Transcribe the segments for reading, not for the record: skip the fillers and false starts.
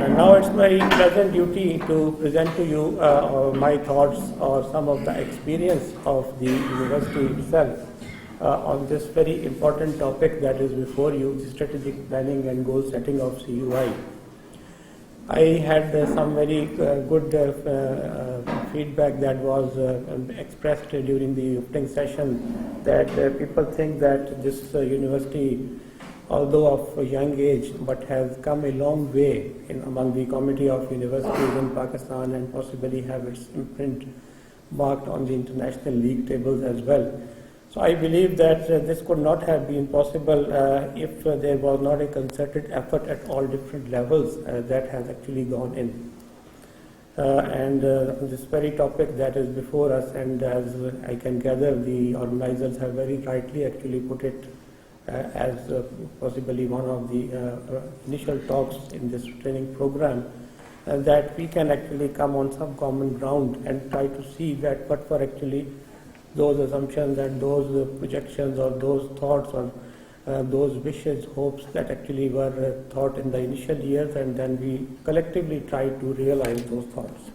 And now it's my pleasant duty to present to you my thoughts or some of the experience of the university itself on this very important topic that is before you, the strategic planning and goal setting of CUI. I had some very good feedback that was expressed during the opening session, that people think that this university, although of a young age, but has come a long way among the community of universities in Pakistan and possibly have its imprint marked on the international league tables as well. So I believe that this could not have been possible if there was not a concerted effort at all different levels that has actually gone in. This very topic that is before us, and as I can gather, the organizers have very rightly actually put it as possibly one of the initial talks in this training program, that we can actually come on some common ground and try to see that what were actually those assumptions and those projections or those thoughts or those wishes, hopes that actually were thought in the initial years, and then we collectively try to realize those thoughts.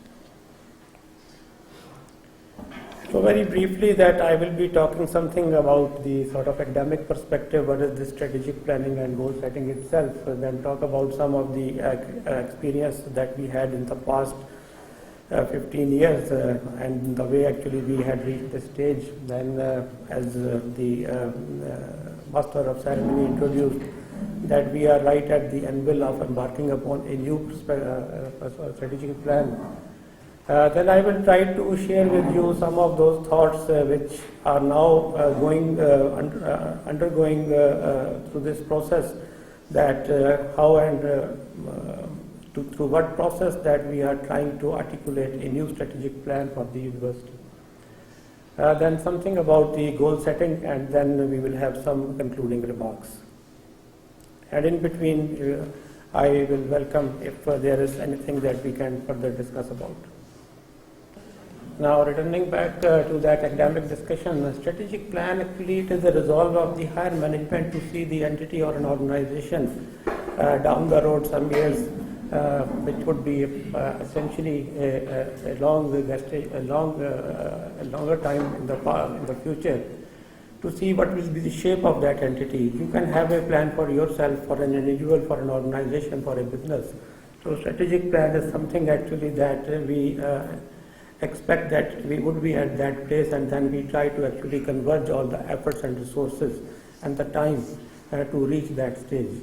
So very briefly, that I will be talking something about the sort of academic perspective, what is the strategic planning and goal setting itself, and then talk about some of the experience that we had in the past 15 years and the way actually we had reached the stage. Then as the master of ceremony introduced, that we are right at the anvil of embarking upon a new strategic plan. Then I will try to share with you some of those thoughts which are now undergoing through this process, that how and through what process that we are trying to articulate a new strategic plan for the university. Then something about the goal setting, and then we will have some concluding remarks. And in between, I will welcome if there is anything that we can further discuss about. Now, returning back to that academic discussion, the strategic plan actually it is a resolve of the higher management to see the entity or an organization down the road some years, which would be essentially a longer time in the future, to see what will be the shape of that entity. You can have a plan for yourself, for an individual, for an organization, for a business. So strategic plan is something actually that we expect that we would be at that place, and then we try to actually converge all the efforts and resources and the time to reach that stage.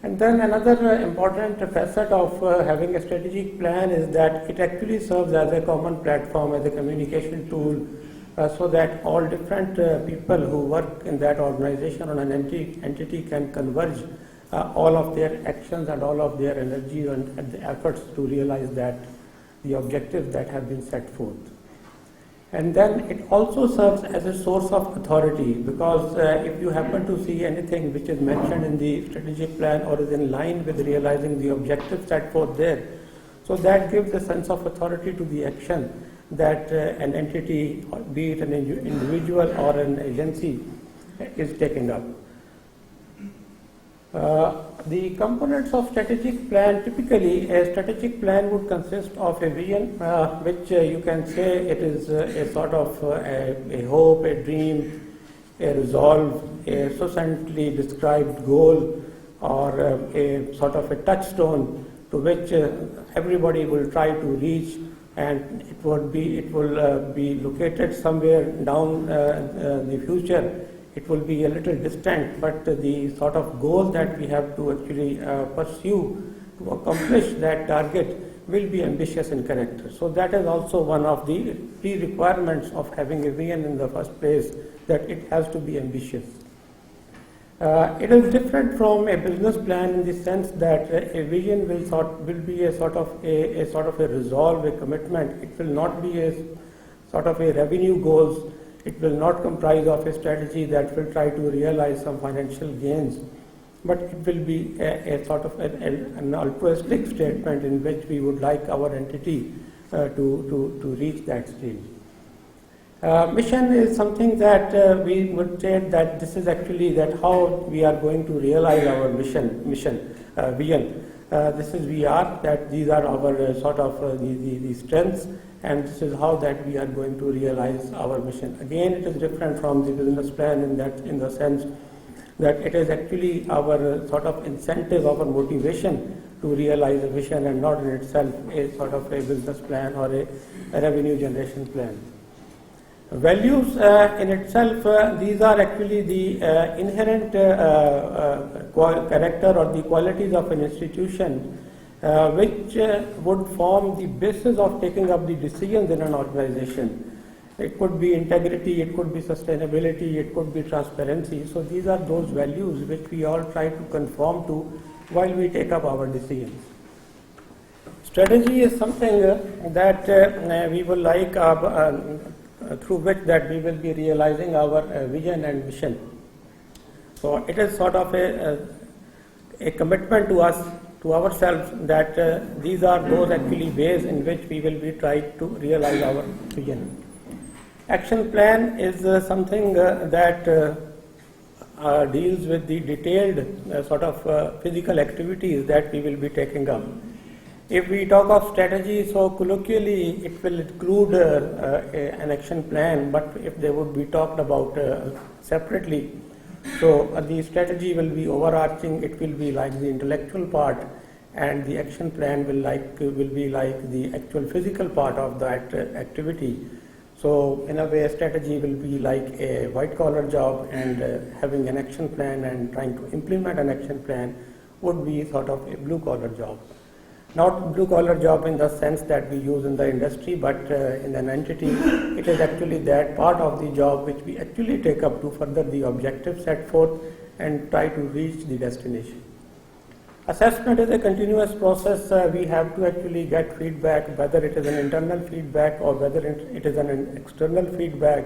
And then another important facet of having a strategic plan is that it actually serves as a common platform, as a communication tool, so that all different people who work in that organization or an entity can converge all of their actions and all of their energy and the efforts to realize that the objectives that have been set forth. And then it also serves as a source of authority, because if you happen to see anything which is mentioned in the strategic plan or is in line with realizing the objectives set forth there, so that gives a sense of authority to the action that an entity, be it an individual or an agency, is taking up. The components of strategic plan, typically a strategic plan would consist of a vision, which you can say it is a sort of a hope, a dream, a resolve, a succinctly described goal, or a sort of a touchstone to which everybody will try to reach, and it will be located somewhere down the future. It will be a little distant, but the sort of goal that we have to actually pursue to accomplish that target will be ambitious in character. So that is also one of the pre-requirements of having a vision in the first place, that it has to be ambitious. It is different from a business plan in the sense that a vision will be a sort of a resolve, a commitment. It will not be a sort of a revenue goals. It will not comprise of a strategy that will try to realize some financial gains, but it will be a sort of an altruistic statement in which we would like our entity to reach that stage. Mission is something that we would say that this is actually that how we are going to realize our vision. this is we are, that these are our sort of the strengths, and this is how that we are going to realize our mission. Again, it is different from the business plan in the sense that it is actually our sort of incentive, our motivation to realize a vision, and not in itself a sort of a business plan or a revenue generation plan. Values in itself, these are actually the inherent character or the qualities of an institution which would form the basis of taking up the decisions in an organization. It could be integrity, it could be sustainability, it could be transparency. So these are those values which we all try to conform to while we take up our decisions. Strategy is something that we will like through which that we will be realizing our vision and mission. So it is sort of a commitment to us, to ourselves, that these are those actually ways in which we will be trying to realize our vision. Action plan is something that deals with the detailed sort of physical activities that we will be taking up. If we talk of strategy, so colloquially it will include an action plan, but if they would be talked about separately, so the strategy will be overarching, it will be like the intellectual part, and the action plan will be like the actual physical part of that activity. So in a way, a strategy will be like a white collar job, and having an action plan and trying to implement an action plan would be sort of a blue collar job. Not blue collar job in the sense that we use in the industry, but in an entity, it is actually that part of the job which we actually take up to further the objectives set forth and try to reach the destination. Assessment is a continuous process. We have to actually get feedback, whether it is an internal feedback or whether it is an external feedback,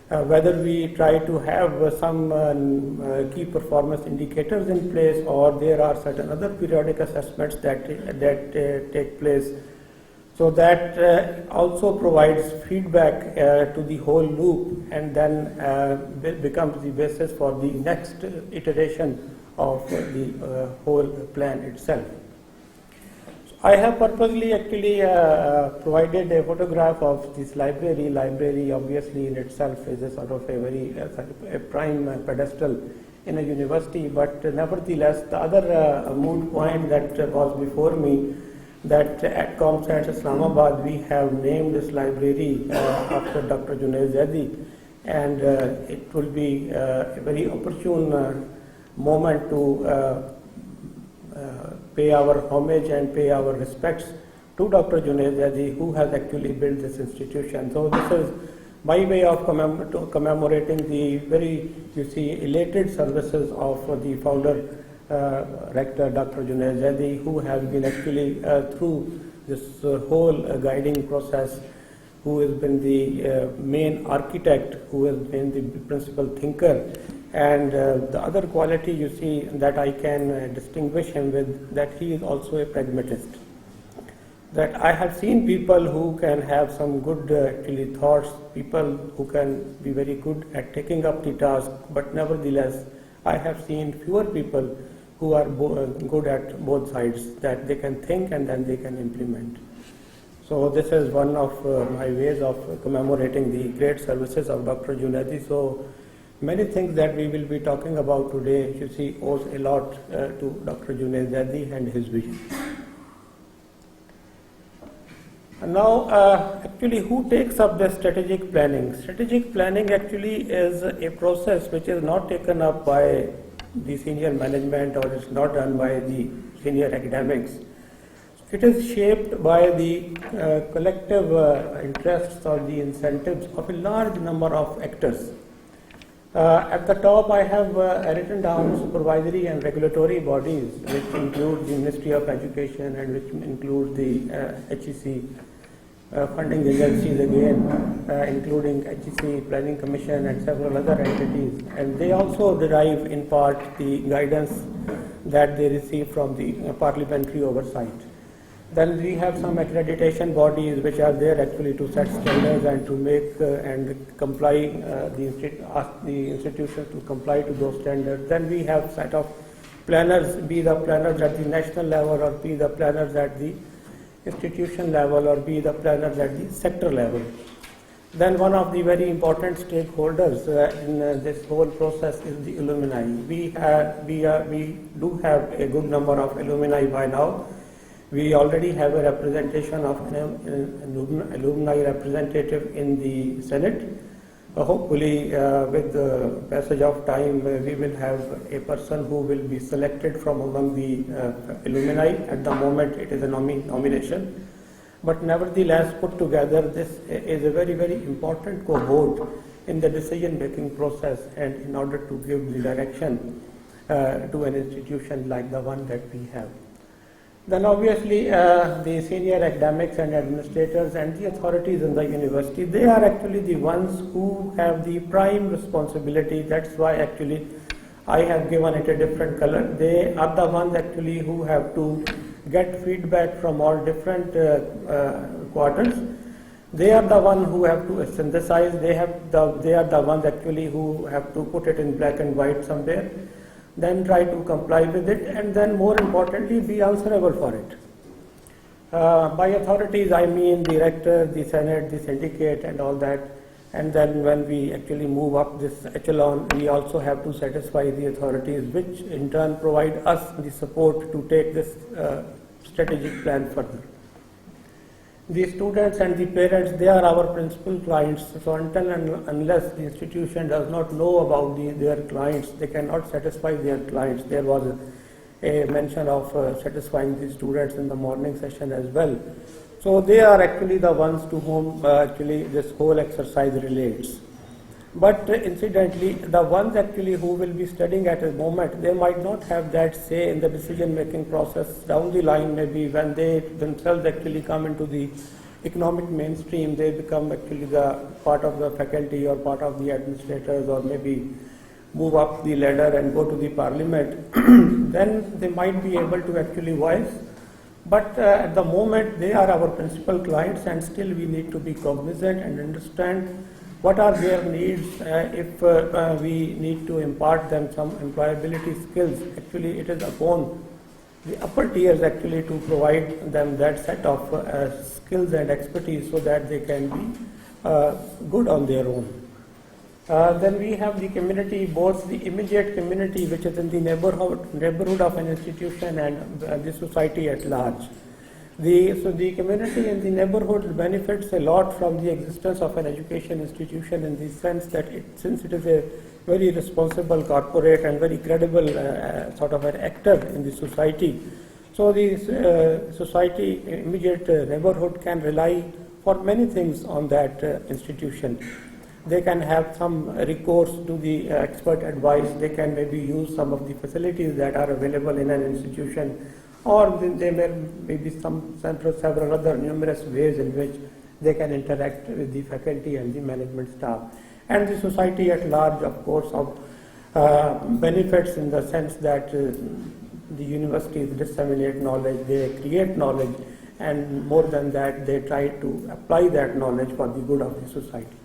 whether we try to have some key performance indicators in place, or there are certain other periodic assessments that take place. So that also provides feedback to the whole loop, and then becomes the basis for the next iteration of the whole plan itself. So I have purposely actually provided a photograph of this library. Library obviously in itself is a sort of a very a prime pedestal in a university, but nevertheless the other moot point that was before me, that at ComScience Islamabad we have named this library after Dr. Junaid Zaidi, and it will be a very opportune moment to pay our homage and pay our respects to Dr. Junaid Zaidi, who has actually built this institution. So this is my way of commemorating the very, elated services of the founder, rector Dr. Junaid Zaidi, who has been actually through this whole guiding process, who has been the main architect, who has been the principal thinker. And the other quality that I can distinguish him with, that he is also a pragmatist. That I have seen people who can have some good actually thoughts, people who can be very good at taking up the task, but nevertheless I have seen fewer people who are good at both sides, that they can think and then they can implement. So this is one of my ways of commemorating the great services of Dr. Junaidi. So many things that we will be talking about today, owes a lot to Dr. Junaid Zaidi and his vision. And now, actually, who takes up the strategic planning? Strategic planning actually is a process which is not taken up by the senior management, or it's not done by the senior academics. It is shaped by the collective interests or the incentives of a large number of actors. At the top, I have written down supervisory and regulatory bodies, which include the Ministry of Education and which include the HEC, funding agencies again, including HEC, Planning Commission and several other entities. And they also derive in part the guidance that they receive from the parliamentary oversight. Then we have some accreditation bodies which are there actually to set standards and to make and comply, ask the institutions to comply to those standards. Then we have set of planners, be the planners at the national level or be the planners at the institution level or be the planners at the sector level. Then one of the very important stakeholders in this whole process is the alumni. We do have a good number of alumni by now. We already have a representation of an alumni representative in the Senate. Hopefully, with the passage of time, we will have a person who will be selected from among the alumni. At the moment, it is a nomination. But nevertheless, put together, this is a very, very important cohort in the decision-making process and in order to give the direction to an institution like the one that we have. Then obviously, the senior academics and administrators and the authorities in the university, they are actually the ones who have the prime responsibility. That's why actually I have given it a different color. They are the ones actually who have to get feedback from all different quarters. They are the ones who have to synthesize. They are the ones actually who have to put it in black and white somewhere, then try to comply with it, and then more importantly be answerable for it. By authorities I mean the rector, the senate, the syndicate and all that. And then when we actually move up this echelon, we also have to satisfy the authorities, which in turn provide us the support to take this strategic plan further. The students and the parents, they are our principal clients. So until and unless the institution does not know about their clients, they cannot satisfy their clients. There was a mention of satisfying the students in the morning session as well. So they are actually the ones to whom actually this whole exercise relates. But incidentally, the ones actually who will be studying at a moment, they might not have that say in the decision-making process down the line. Maybe when they themselves actually come into the economic mainstream, they become actually the part of the faculty or part of the administrators, or maybe move up the ladder and go to the parliament. Then they might be able to actually voice. But at the moment, they are our principal clients, and still we need to be cognizant and understand what are their needs. If we need to impart them some employability skills, actually it is upon the upper tiers actually to provide them that set of skills and expertise so that they can be good on their own. Then we have the community, both the immediate community which is in the neighborhood of an institution and the society at large. So the community in the neighborhood benefits a lot from the existence of an education institution, in the sense that since it is a very responsible corporate and very credible sort of an actor in the society, so the society immediate neighborhood can rely for many things on that institution. They can have some recourse to the expert advice. They can maybe use some of the facilities that are available in an institution, or there may be several other numerous ways in which they can interact with the faculty and the management staff. And the society at large, of course, benefits in the sense that the universities disseminate knowledge, they create knowledge, and more than that, they try to apply that knowledge for the good of the society.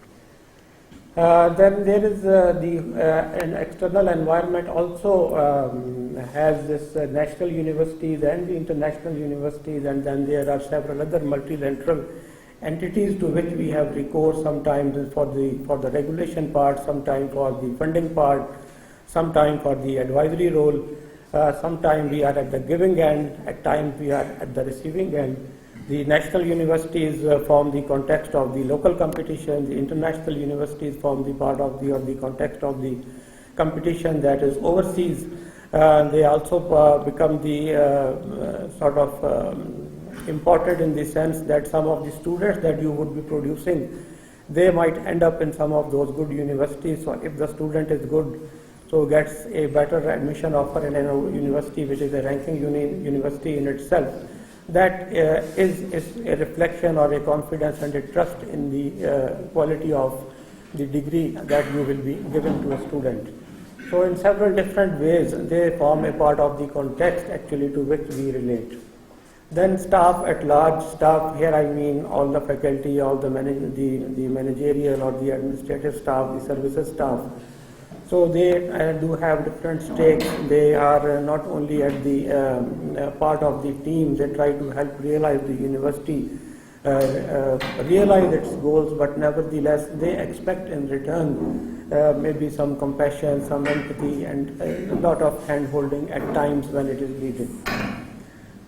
Then there is an external environment also has this national universities and the international universities, and then there are several other multilateral entities to which we have recourse, sometimes for the regulation part, sometimes for the funding part, sometimes for the advisory role, sometimes we are at the giving end, at times we are at the receiving end. The national universities form the context of the local competition. The international universities form the part of the context of the competition that is overseas. They also become the sort of important in the sense that some of the students that you would be producing, they might end up in some of those good universities. So if the student is good, so gets a better admission offer in a university which is a ranking university in itself, that is a reflection or a confidence and a trust in the quality of the degree that you will be given to a student. So in several different ways, they form a part of the context actually to which we relate. Then staff at large, staff here I mean all the faculty, all the managerial or the administrative staff, the services staff. So they do have different stakes. They are not only at the part of the team, they try to help realize the university, realize its goals, but nevertheless they expect in return maybe some compassion, some empathy, and a lot of hand-holding at times when it is needed.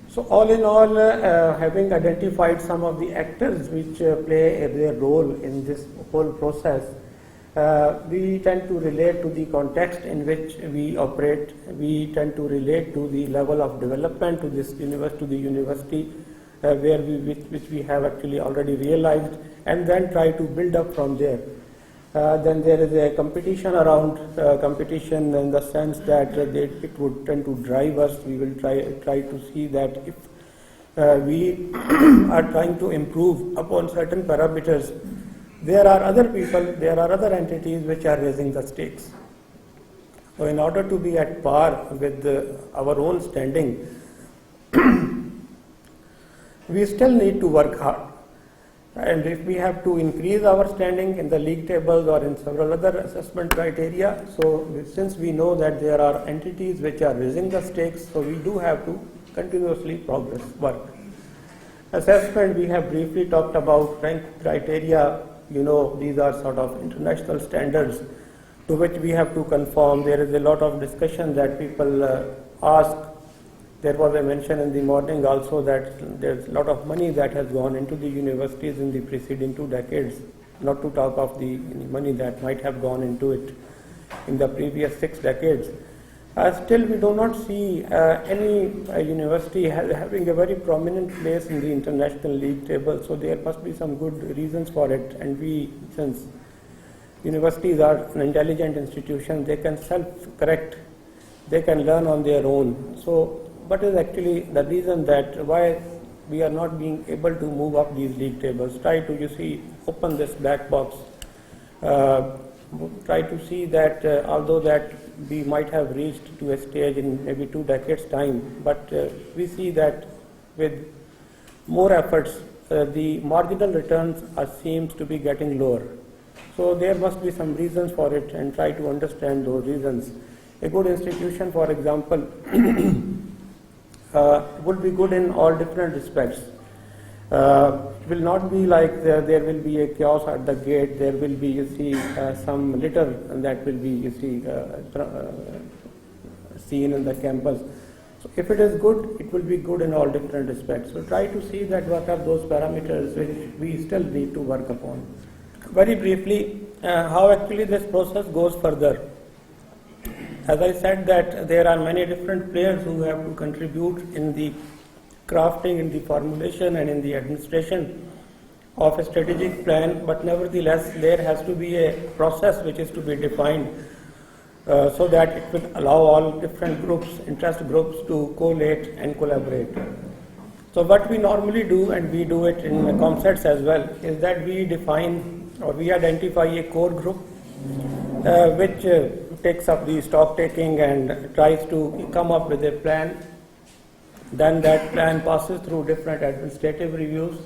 So all in all, having identified some of the actors which play their role in this whole process, we tend to relate to the context in which we operate. We tend to relate to the level of development to the university which we have actually already realized, and then try to build up from there. Then there is a competition around competition in the sense that it would tend to drive us. We will try to see that if we are trying to improve upon certain parameters, there are other people, there are other entities which are raising the stakes. So in order to be at par with our own standing, we still need to work hard. And if we have to increase our standing in the league tables or in several other assessment criteria, so since we know that there are entities which are raising the stakes, so we do have to continuously work. Assessment, we have briefly talked about rank criteria. You know, these are sort of international standards to which we have to conform. There is a lot of discussion that people ask. There was a mention in the morning also that there's a lot of money that has gone into the universities in the preceding 2 decades, not to talk of the money that might have gone into it in the previous 6 decades. Still, we do not see any university having a very prominent place in the international league table, so there must be some good reasons for it. And since universities are an intelligent institution, they can self-correct, they can learn on their own. So what is actually the reason that why we are not being able to move up these league tables? Try to, open this black box. Try to see that although that we might have reached to a stage in maybe 2 decades time, but we see that with more efforts, the marginal returns seems to be getting lower. So there must be some reasons for it, and try to understand those reasons. A good institution, for example, would be good in all different respects. It will not be like there will be a chaos at the gate. There will be, some litter that will be, seen in the campus. So if it is good, it will be good in all different respects. So try to see that what are those parameters which we still need to work upon. Very briefly, how actually this process goes further. As I said that there are many different players who have to contribute in the crafting, in the formulation, and in the administration of a strategic plan, but nevertheless there has to be a process which is to be defined so that it will allow all different groups, interest groups, to collate and collaborate. So what we normally do, and we do it in concepts as well, is that we define or we identify a core group which takes up the stock taking and tries to come up with a plan. Then that plan passes through different administrative reviews.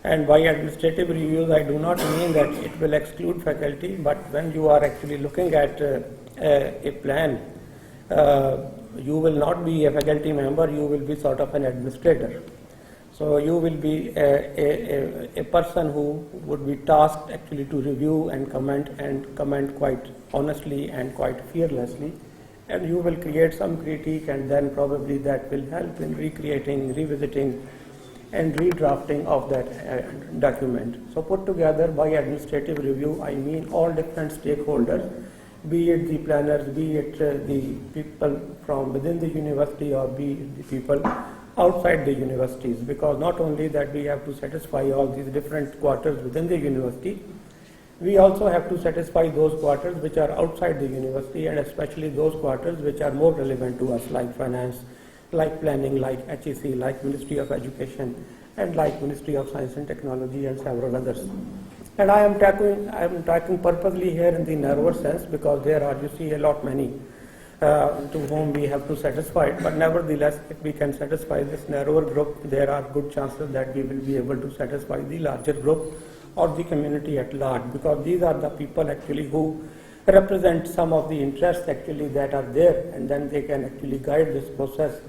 And by administrative reviews, I do not mean that it will exclude faculty, but when you are actually looking at a plan, you will not be a faculty member, you will be sort of an administrator. So you will be a person who would be tasked actually to review and comment quite honestly and quite fearlessly. And you will create some critique, and then probably that will help in recreating, revisiting, and redrafting of that document. So put together by administrative review, I mean all different stakeholders, be it the planners, be it the people from within the university, or be it the people outside the universities, because not only that we have to satisfy all these different quarters within the university, we also have to satisfy those quarters which are outside the university, and especially those quarters which are more relevant to us, like finance, like planning, like HEC, like Ministry of Education, and like Ministry of Science and Technology, and several others. And I am talking purposely here in the narrower sense, because there are, a lot many to whom we have to satisfy. But nevertheless, if we can satisfy this narrower group, there are good chances that we will be able to satisfy the larger group or the community at large, because these are the people actually who represent some of the interests actually that are there, and then they can actually guide this process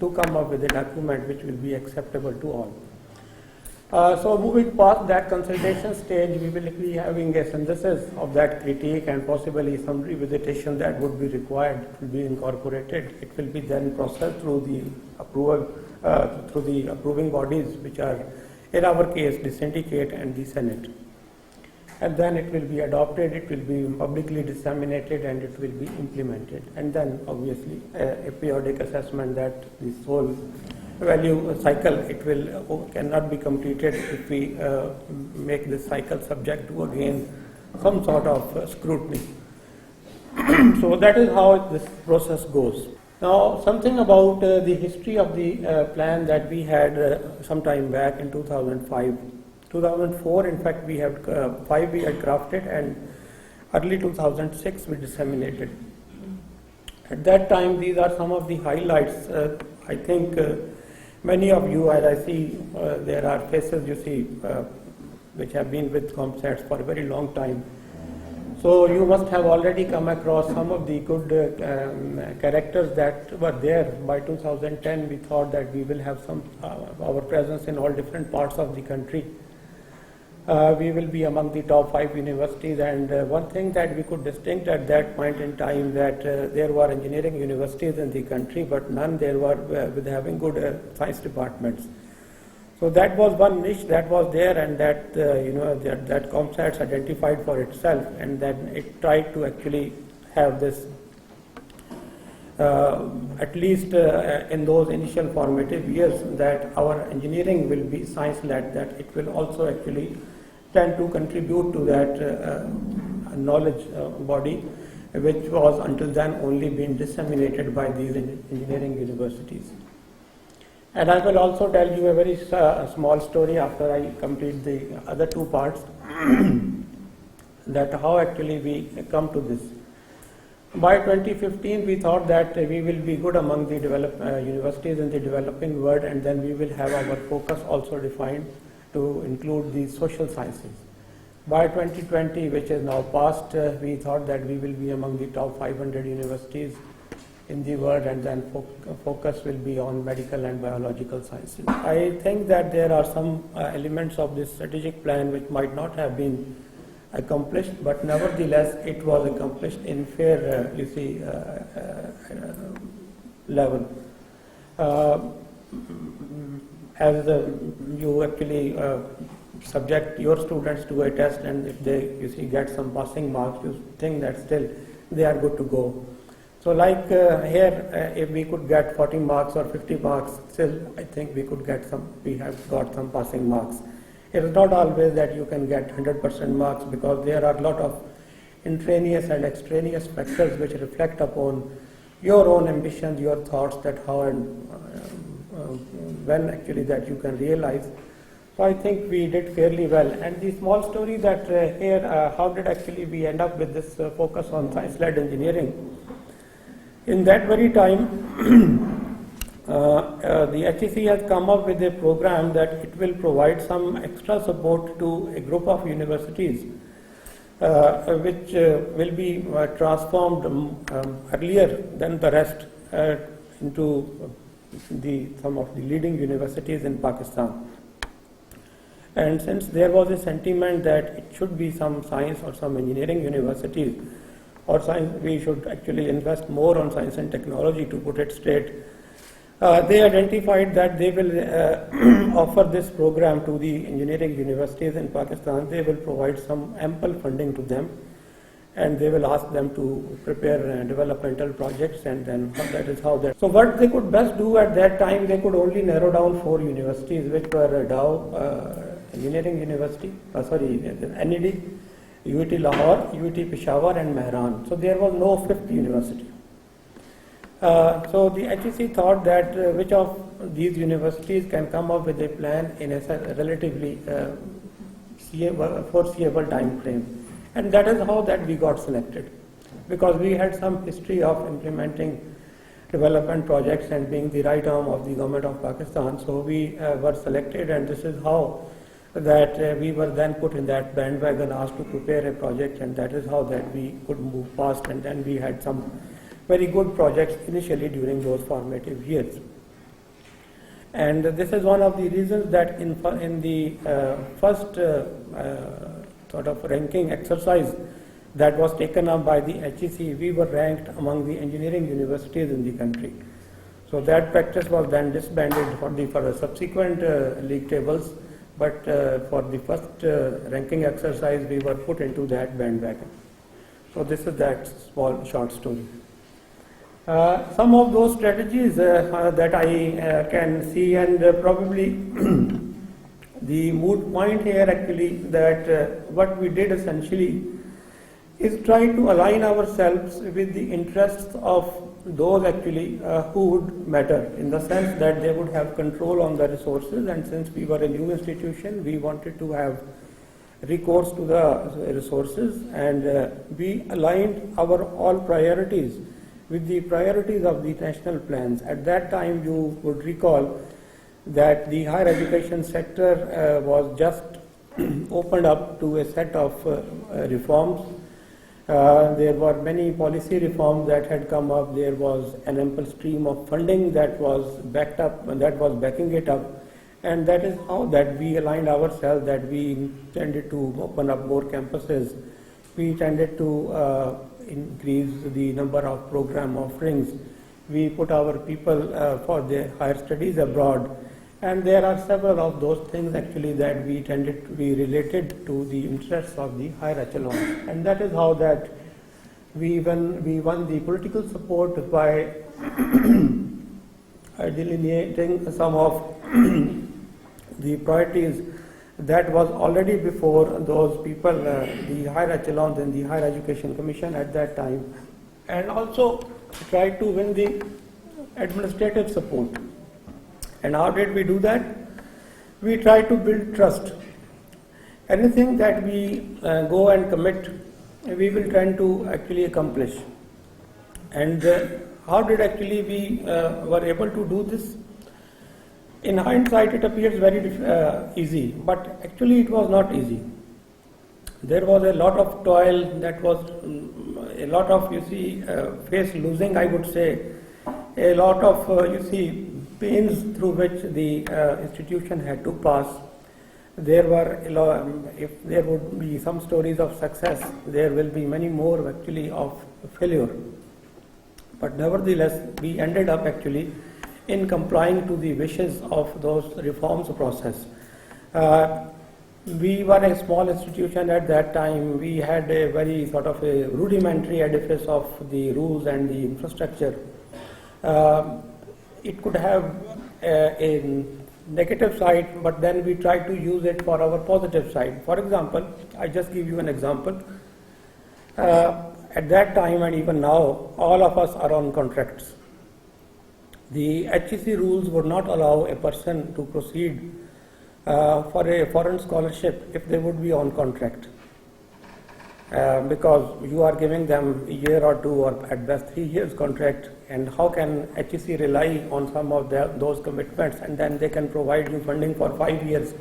to come up with a document which will be acceptable to all. So moving past that consultation stage, we will be having a synthesis of that critique and possibly some revisitation that would be required to be incorporated. It will be then processed through the approval, through the approving bodies, which are in our case the syndicate and the Senate. And then it will be adopted, it will be publicly disseminated, and it will be implemented. And then obviously a periodic assessment that this whole value cycle, it will cannot be completed if we make this cycle subject to again some sort of scrutiny. So that is how this process goes. Now something about the history of the plan that we had some time back in 2005. 2004, in fact, we had 5 we had crafted, and early 2006 we disseminated. At that time, these are some of the highlights. I think many of you, as I see, there are faces you see which have been with ComStats for a very long time. So you must have already come across some of the good characters that were there. By 2010, we thought that we will have some our presence in all different parts of the country. We will be among the top 5 universities, and one thing that we could distinct at that point in time that there were engineering universities in the country, but none there were with having good science departments. So that was one niche that was there, and that that ComStats identified for itself, and then it tried to actually have this at least in those initial formative years, that our engineering will be science-led, that it will also actually tend to contribute to that knowledge body, which was until then only being disseminated by these engineering universities. And I will also tell you a very small story after I complete the other 2 parts, that how actually we come to this. By 2015, we thought that we will be good among the universities in the developing world, and then we will have our focus also defined to include the social sciences. By 2020, which is now past, we thought that we will be among the top 500 universities in the world, and then focus will be on medical and biological sciences. I think that there are some elements of this strategic plan which might not have been accomplished, but nevertheless it was accomplished in fair, level. As you actually subject your students to a test, and if they get some passing marks, you think that still they are good to go. So like here, if we could get 40 marks or 50 marks, still I think we have got some passing marks. It is not always that you can get 100% marks, because there are a lot of intraneous and extraneous factors which reflect upon your own ambitions, your thoughts, that how and when actually that you can realize. So I think we did fairly well. And the small story that here, how did actually we end up with this focus on science-led engineering? In that very time, the HEC has come up with a program that it will provide some extra support to a group of universities which will be transformed earlier than the rest into some of the leading universities in Pakistan. And since there was a sentiment that it should be some science or some engineering universities, or science, we should actually invest more on science and technology, to put it straight. They identified that they will offer this program to the engineering universities in Pakistan. They will provide some ample funding to them, and they will ask them to prepare developmental projects, and then that is how that. So what they could best do at that time, they could only narrow down 4 universities, which were Dow Engineering University, NED, UIT Lahore, UIT Peshawar, and Mehran. So there was no 5th university. So the HEC thought that which of these universities can come up with a plan in a relatively foreseeable time frame. And that is how that we got selected, because we had some history of implementing development projects and being the right arm of the government of Pakistan. So we were selected, and this is how that we were then put in that bandwagon, asked to prepare a project, and that is how that we could move past, and then we had some very good projects initially during those formative years. And this is one of the reasons that in the first sort of ranking exercise that was taken up by the HEC, we were ranked among the engineering universities in the country. So that practice was then disbanded for the subsequent league tables, but for the first ranking exercise, we were put into that bandwagon. So this is that small short story. Some of those strategies that I can see, and probably the moot point here actually, that what we did essentially is try to align ourselves with the interests of those actually who would matter, in the sense that they would have control on the resources, and since we were a new institution, we wanted to have recourse to the resources, and we aligned our all priorities with the priorities of the national plans. At that time, you would recall that the higher education sector was just opened up to a set of reforms. There were many policy reforms that had come up. There was an ample stream of funding that was backed up, that was backing it up, and that is how that we aligned ourselves, that we tended to open up more campuses. We tended to increase the number of program offerings. We put our people for their higher studies abroad, and there are several of those things actually that we tended to be related to the interests of the higher echelon, and that is how that we won the political support by delineating some of the priorities that was already before those people, the higher echelons in the Higher Education Commission at that time, and also tried to win the administrative support. And how did we do that? We tried to build trust. Anything that we go and commit, we will try to actually accomplish. And how did actually we were able to do this? In hindsight, it appears very easy, but actually it was not easy. There was a lot of toil, that was a lot of, face losing, I would say, a lot of, pains through which the institution had to pass. There were, if there would be some stories of success, there will be many more actually of failure. But nevertheless, we ended up actually in complying to the wishes of those reforms process. We were a small institution at that time. We had a very sort of a rudimentary edifice of the rules and the infrastructure. It could have a negative side, but then we tried to use it for our positive side. For example, I just give you an example. At that time and even now, all of us are on contracts. The HEC rules would not allow a person to proceed for a foreign scholarship if they would be on contract, because you are giving them a year or two or at best 3 years contract, and how can HEC rely on some of those commitments, and then they can provide you funding for 5 years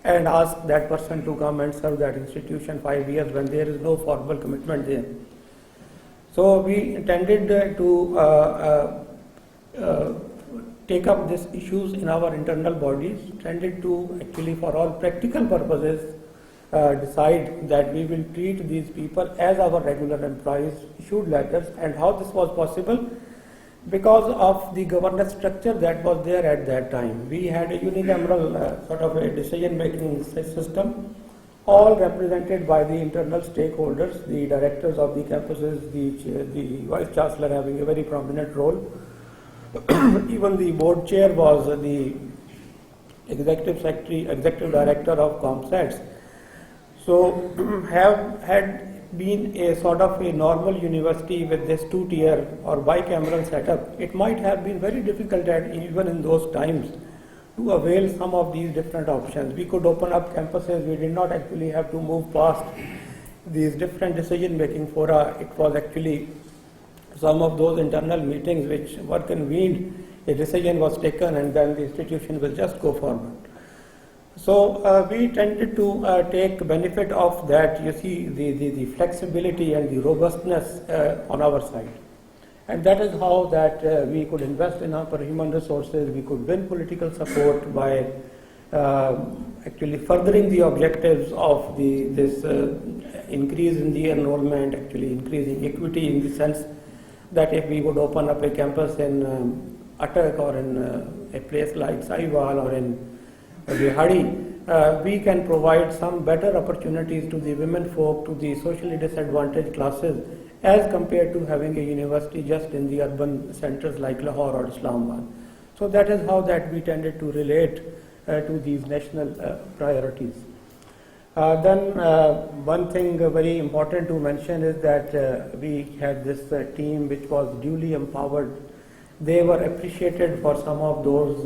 and ask that person to come and serve that institution 5 years when there is no formal commitment there. So we intended to take up these issues in our internal bodies, tended to actually for all practical purposes decide that we will treat these people as our regular employees, issued letters. And how this was possible? Because of the governance structure that was there at that time. We had a unicameral sort of a decision-making system, all represented by the internal stakeholders, the directors of the campuses, the vice chancellor having a very prominent role. Even the board chair was the executive secretary, executive director of ComStats. So had been a sort of a normal university with this 2-tier or bicameral setup, it might have been very difficult even in those times to avail some of these different options. We could open up campuses. We did not actually have to move past these different decision-making fora. It was actually some of those internal meetings which were convened, a decision was taken, and then the institution will just go forward. So we tended to take benefit of that, you see, the flexibility and the robustness on our side. And that is how that we could invest in our human resources, we could win political support by actually furthering the objectives of this increase in the enrollment, actually increasing equity in the sense that if we would open up a campus in Attak or in a place like Saiwal or in Bihari, we can provide some better opportunities to the women folk, to the socially disadvantaged classes, as compared to having a university just in the urban centers like Lahore or Islamabad. So that is how that we tended to relate to these national priorities. Then one thing very important to mention is that we had this team which was duly empowered. They were appreciated for some of those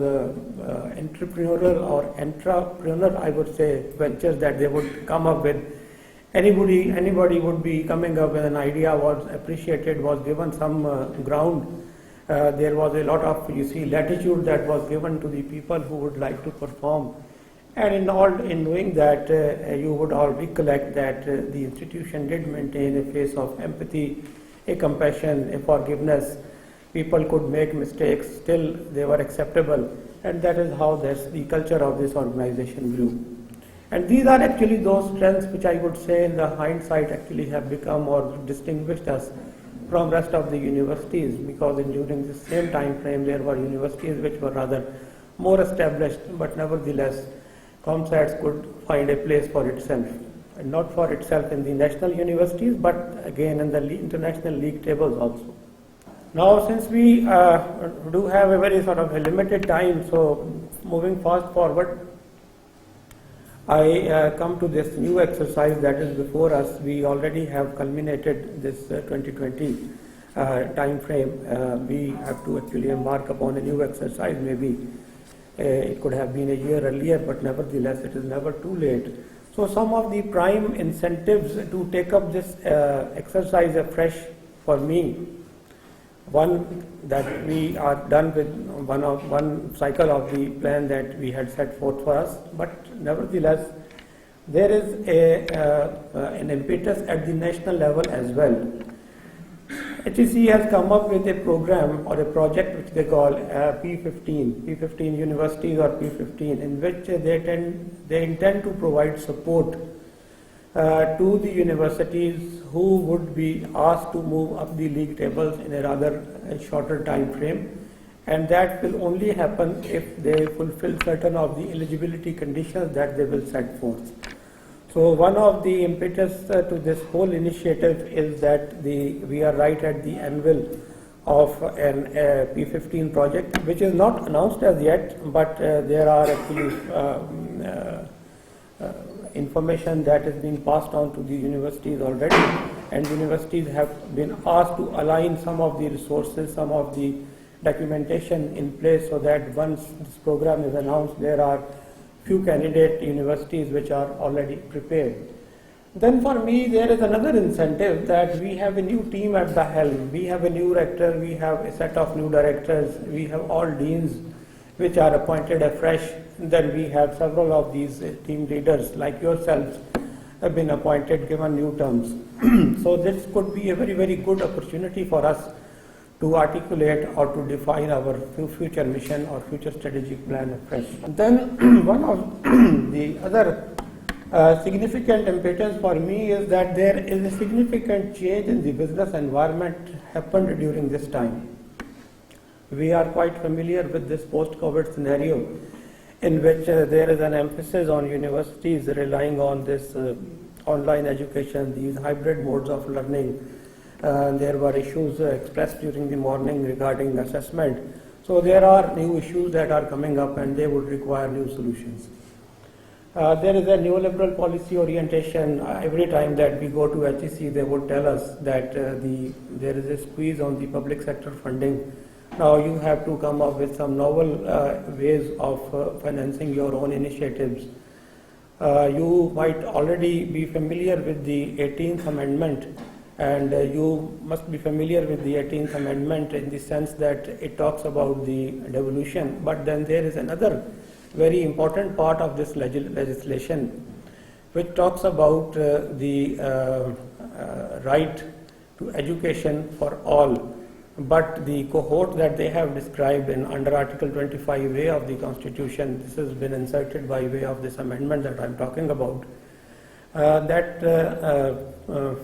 entrepreneurial or entrepreneur, I would say, ventures that they would come up with. Anybody would be coming up with an idea, was appreciated, was given some ground. There was a lot of, you see, latitude that was given to the people who would like to perform. And in doing that, you would all recollect that the institution did maintain a face of empathy, a compassion, a forgiveness. People could make mistakes, still they were acceptable, and that is how the culture of this organization grew. And these are actually those strengths which I would say in the hindsight actually have become or distinguished us from rest of the universities, because during the same time frame there were universities which were rather more established, but nevertheless ComStats could find a place for itself, and not for itself in the national universities, but again in the international league tables also. Now, since we do have a very sort of a limited time, so moving fast forward, I come to this new exercise that is before us. We already have culminated this 2020 time frame. We have to actually embark upon a new exercise. Maybe it could have been a year earlier, but nevertheless it is never too late. So some of the prime incentives to take up this exercise afresh for me: one, that we are done with one cycle of the plan that we had set forth for us, but nevertheless there is an impetus at the national level as well. HEC has come up with a program or a project which they call P15 universities or P15, in which they intend to provide support to the universities who would be asked to move up the league tables in a rather shorter time frame, and that will only happen if they fulfill certain of the eligibility conditions that they will set forth. So one of the impetus to this whole initiative is that we are right at the anvil of an P15 project, which is not announced as yet, but there are actually information that is being passed on to the universities already, and universities have been asked to align some of the resources, some of the documentation in place, so that once this program is announced, there are few candidate universities which are already prepared. Then for me there is another incentive, that we have a new team at the helm. We have a new rector, we have a set of new directors, we have all deans which are appointed afresh. Then we have several of these team leaders like yourselves have been appointed, given new terms. So this could be a very, very good opportunity for us to articulate or to define our future mission or future strategic plan afresh. Then one of the other significant impetus for me is that there is a significant change in the business environment happened during this time. We are quite familiar with this post-COVID scenario, in which there is an emphasis on universities relying on this online education, these hybrid modes of learning. There were issues expressed during the morning regarding assessment. So there are new issues that are coming up, and they would require new solutions. There is a neoliberal policy orientation. Every time that we go to HEC, they would tell us that there is a squeeze on the public sector funding. Now you have to come up with some novel ways of financing your own initiatives. You might already be familiar with the 18th Amendment, and you must be familiar with the 18th Amendment in the sense that it talks about the devolution, but then there is another very important part of this legislation, which talks about the right to education for all. But the cohort that they have described in under Article 25A of the Constitution, this has been inserted by way of this amendment that I'm talking about, that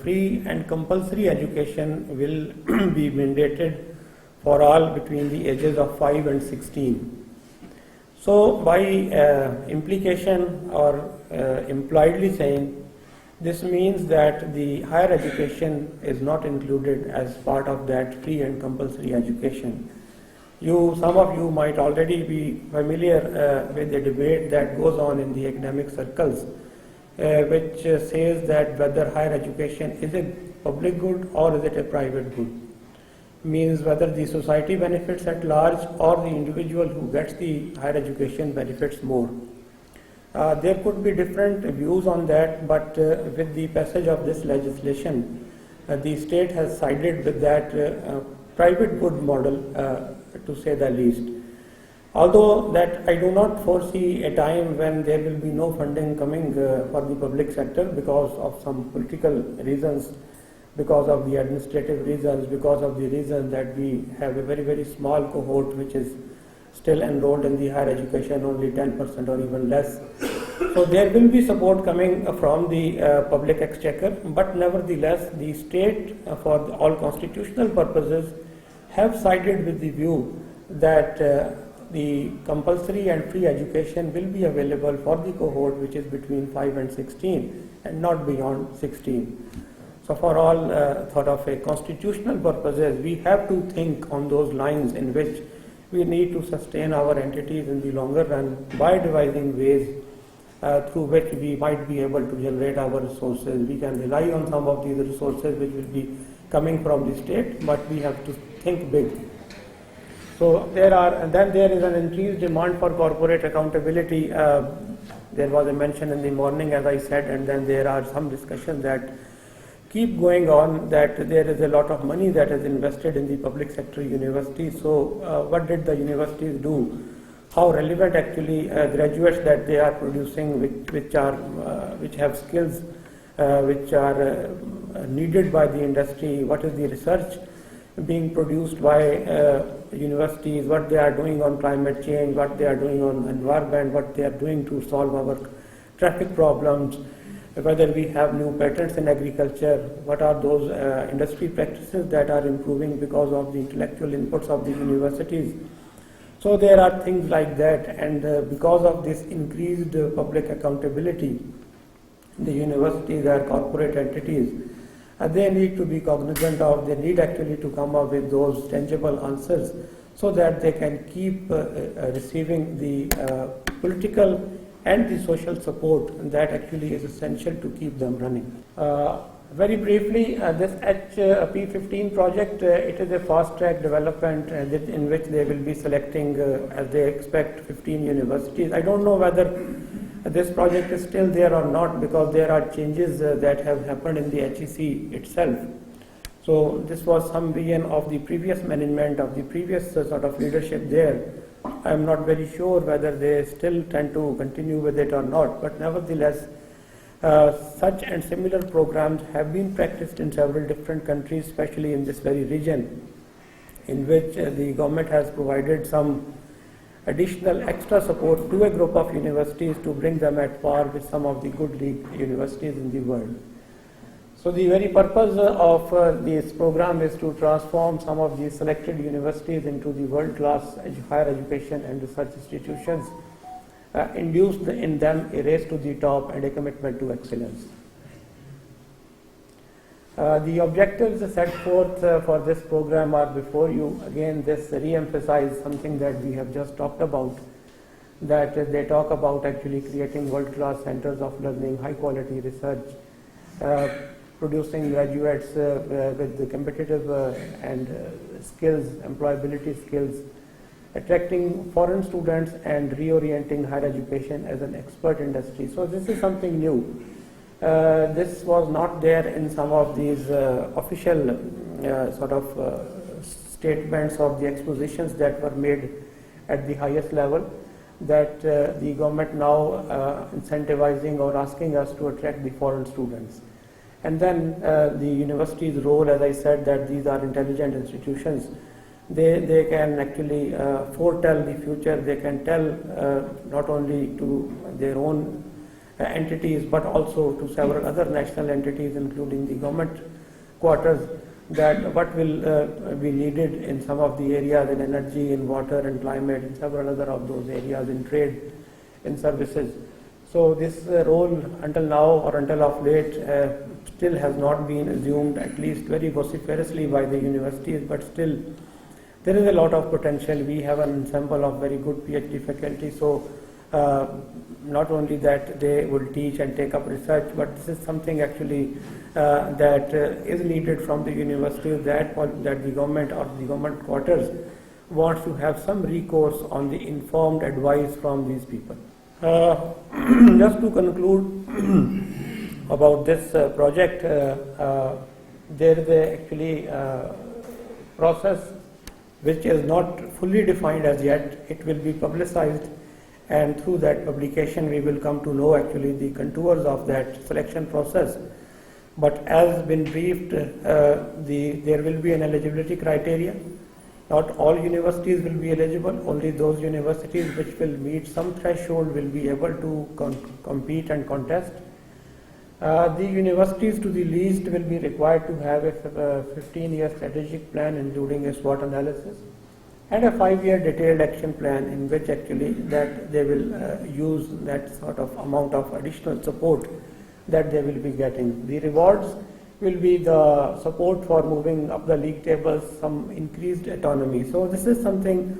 free and compulsory education will be mandated for all between the ages of 5 and 16. So by implication or impliedly saying, this means that the higher education is not included as part of that free and compulsory education. Some of you might already be familiar with the debate that goes on in the academic circles, which says that whether higher education is a public good or is it a private good. Means whether the society benefits at large or the individual who gets the higher education benefits more. There could be different views on that, but with the passage of this legislation, the state has sided with that private good model, to say the least. Although that I do not foresee a time when there will be no funding coming for the public sector because of some political reasons, because of the administrative reasons, because of the reason that we have a very, very small cohort which is still enrolled in the higher education, only 10% or even less. So there will be support coming from the public exchequer, but nevertheless the state for all constitutional purposes have sided with the view that the compulsory and free education will be available for the cohort which is between 5 and 16 and not beyond 16. So for all sort of a constitutional purposes, we have to think on those lines in which we need to sustain our entities in the longer run by devising ways through which we might be able to generate our resources. We can rely on some of these resources which will be coming from the state, but we have to think big. So then there is an increased demand for corporate accountability. There was a mention in the morning, as I said, and then there are some discussions that keep going on that there is a lot of money that is invested in the public sector universities. So what did the universities do? How relevant actually graduates that they are producing, which have skills which are needed by the industry? What is the research being produced by universities? What they are doing on climate change? What they are doing on environment? What they are doing to solve our traffic problems? Whether we have new patents in agriculture, what are those industry practices that are improving because of the intellectual inputs of the universities. So there are things like that, and because of this increased public accountability, the universities are corporate entities, they need to be cognizant of, they need actually to come up with those tangible answers so that they can keep receiving the political and the social support that actually is essential to keep them running. Very briefly, this HP15 project, it is a fast-track development in which they will be selecting, as they expect, 15 universities. I don't know whether this project is still there or not, because there are changes that have happened in the HEC itself. So this was some vision of the previous management, of the previous sort of leadership there. I am not very sure whether they still tend to continue with it or not, but nevertheless, such and similar programs have been practiced in several different countries, especially in this very region, in which the government has provided some additional extra support to a group of universities to bring them at par with some of the good universities in the world. So the very purpose of this program is to transform some of these selected universities into the world-class higher education and research institutions, induce in them a race to the top and a commitment to excellence. The objectives set forth for this program are before you. Again, this re-emphasizes something that we have just talked about, that they talk about actually creating world-class centers of learning, high-quality research, producing graduates with the competitive and skills, employability skills, attracting foreign students and reorienting higher education as an expert industry. So this is something new. This was not there in some of these official sort of statements of the expositions that were made at the highest level. that the government now incentivizing or asking us to attract the foreign students. And then the university's role, as I said, that these are intelligent institutions. They can actually foretell the future. They can tell not only to their own entities but also to several other national entities, including the government quarters, that what will be needed in some of the areas, in energy, in water and climate, and several other of those areas, in trade, in services. So this role until now or until of late still has not been assumed, at least very vociferously, by the universities, but still there is a lot of potential. We have an ensemble of very good PhD faculty, so not only that they will teach and take up research, but this is something actually that is needed from the universities, that the government or the government quarters wants to have some recourse on the informed advice from these people. Just to conclude about this project, there is actually process which is not fully defined as yet. It will be publicized, and through that publication we will come to know actually the contours of that selection process. But as been briefed, there will be an eligibility criteria. Not all universities will be eligible. Only those universities which will meet some threshold will be able to compete and contest. The universities to the least will be required to have a 15-year strategic plan, including a SWOT analysis, and a 5-year detailed action plan, in which actually that they will use that sort of amount of additional support that they will be getting. The rewards will be the support for moving up the league tables, some increased autonomy. So this is something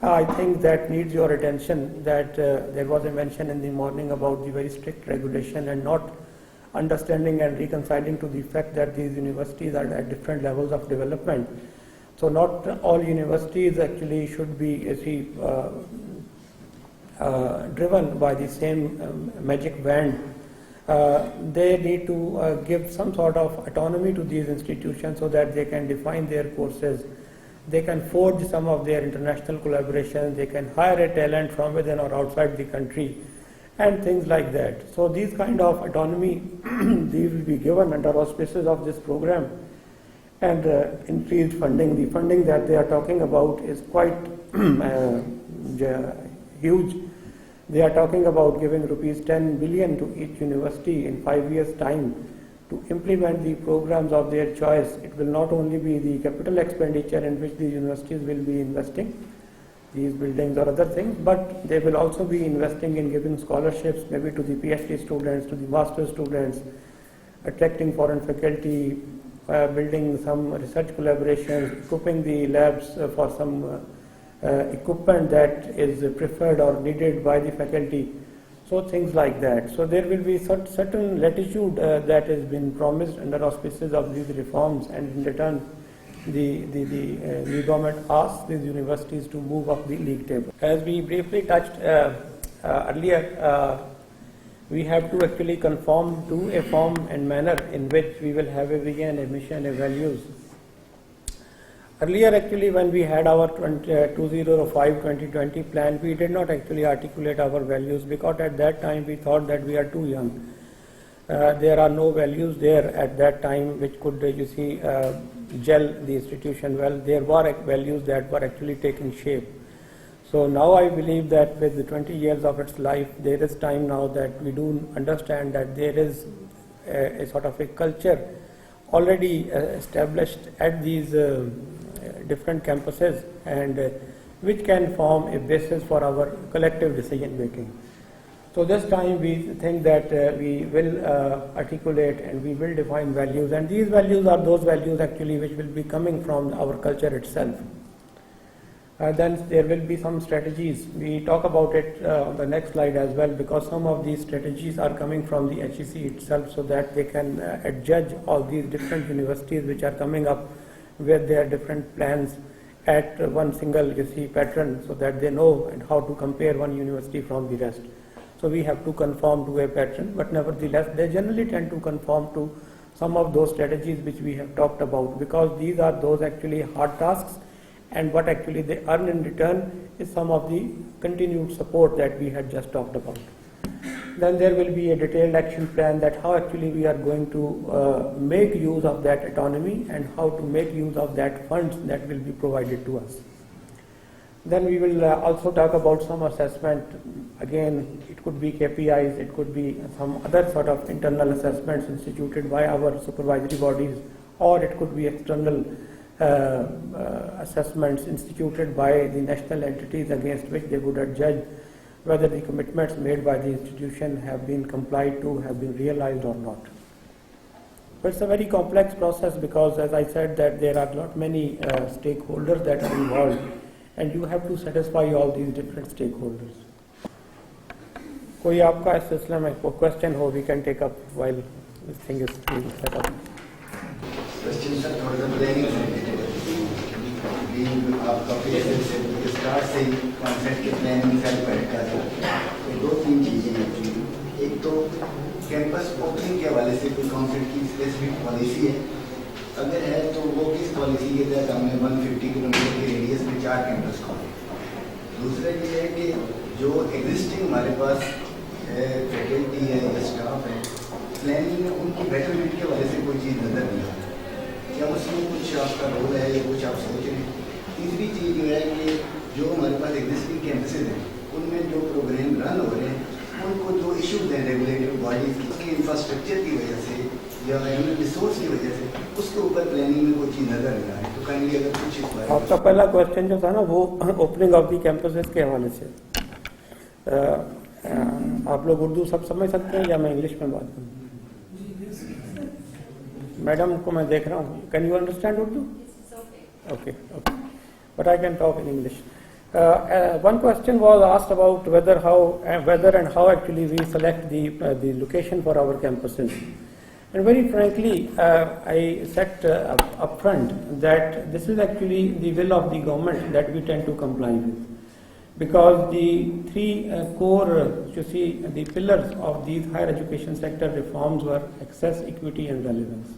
I think that needs your attention, that there was a mention in the morning about the very strict regulation and not understanding and reconciling to the fact that these universities are at different levels of development. So not all universities actually should be driven by the same magic wand. They need to give some sort of autonomy to these institutions so that they can define their courses, they can forge some of their international collaborations, they can hire a talent from within or outside the country, and things like that. So these kind of autonomy these will be given under auspices of this program, and increased funding. The funding that they are talking about is quite huge. They are talking about giving rupees 10 billion to each university in 5 years' time to implement the programs of their choice. It will not only be the capital expenditure in which the universities will be investing, these buildings or other things, but they will also be investing in giving scholarships maybe to the PhD students, to the master students, attracting foreign faculty, building some research collaborations, equipping the labs for some equipment that is preferred or needed by the faculty. So things like that. So there will be certain latitude that has been promised under auspices of these reforms, and in return the government asks these universities to move up the league table. As we briefly touched earlier, we have to actually conform to a form and manner in which we will have a vision, a mission, a values. Earlier actually when we had our 2005-2020 plan, we did not actually articulate our values, because at that time we thought that we are too young. There are no values there at that time which could gel the institution well. There were values that were actually taking shape. So now I believe that with the 20 years of its life, there is time now that we do understand that there is a sort of a culture already established at these different campuses, and which can form a basis for our collective decision making. So this time we think that we will articulate and we will define values, and these values are those values actually which will be coming from our culture itself. Then there will be some strategies. We talk about it on the next slide as well, because some of these strategies are coming from the HEC itself, so that they can adjudge all these different universities which are coming up with their different plans at one single pattern, so that they know and how to compare one university from the rest. So we have to conform to a pattern, but nevertheless they generally tend to conform to some of those strategies which we have talked about, because these are those actually hard tasks, and what actually they earn in return is some of the continued support that we had just talked about. Then there will be a detailed action plan that how actually we are going to make use of that autonomy and how to make use of that funds that will be provided to us. Then we will also talk about some assessment. Again, it could be KPIs, it could be some other sort of internal assessments instituted by our supervisory bodies, or it could be external assessments instituted by the national entities against which they would judge whether the commitments made by the institution have been complied to, have been realized or not. But it's a very complex process because, as I said, that there are not many stakeholders that are involved, and you have to satisfy all these different stakeholders. कोई आपका इस सिलसिले में कोई question हो, we can take up while this thing is being set up. Question sir, थोड़ा सा planning related है. आपका फिर स्टार्ट से ही कॉन्सेप्ट के प्लानिंग सेल पर का था. तो दो तीन चीजें हैं. एक तो कैंपस ओपनिंग के हवाले से कोई कॉन्सेप्ट की स्पेसिफिक पॉलिसी है. अगर है तो वो किस पॉलिसी के तहत हमने 150 किलोमीटर के रेडियस में 4 कैंपस खोले. दूसरा ये है कि जो एग्जिस्टिंग हमारे पास फैकल्टी है या स्टाफ है, प्लानिंग में उनकी बेटरमेंट के वजह से कोई चीज़ नजर नहीं आती. क्या उसमें कुछ आपका रोल है या कुछ आप सोच रहे हैं? तीसरी चीज़ जो है कि जो हमारे पास एग्जिस्टिंग कैंपसेज हैं उनमें जो प्रोग्राम रन हो रहे हैं उनको जो इशूज हैं रेगुलेटरी बॉडीज की इंफ्रास्ट्रक्चर की वजह से या रिसोर्स की वजह से उसके ऊपर प्लानिंग में कोई चीज़ नजर नहीं आ रही. तो काइंडली अगर कुछ इस बारे. आपका पहला क्वेश्चन जो था ना वो ओपनिंग ऑफ द कैंपसेस के हवाले से. आप लोग उर्दू सब समझ सकते हैं या मैं इंग्लिश में बात करूँ? मैडम को मैं देख रहा हूँ. Can you understand Urdu? Okay, but I can talk in English. One question was asked about whether and how actually we select the location for our campuses. And very frankly, I said upfront that this is actually the will of the government that we tend to comply with. Because the three core, the pillars of these higher education sector reforms were access, equity and relevance.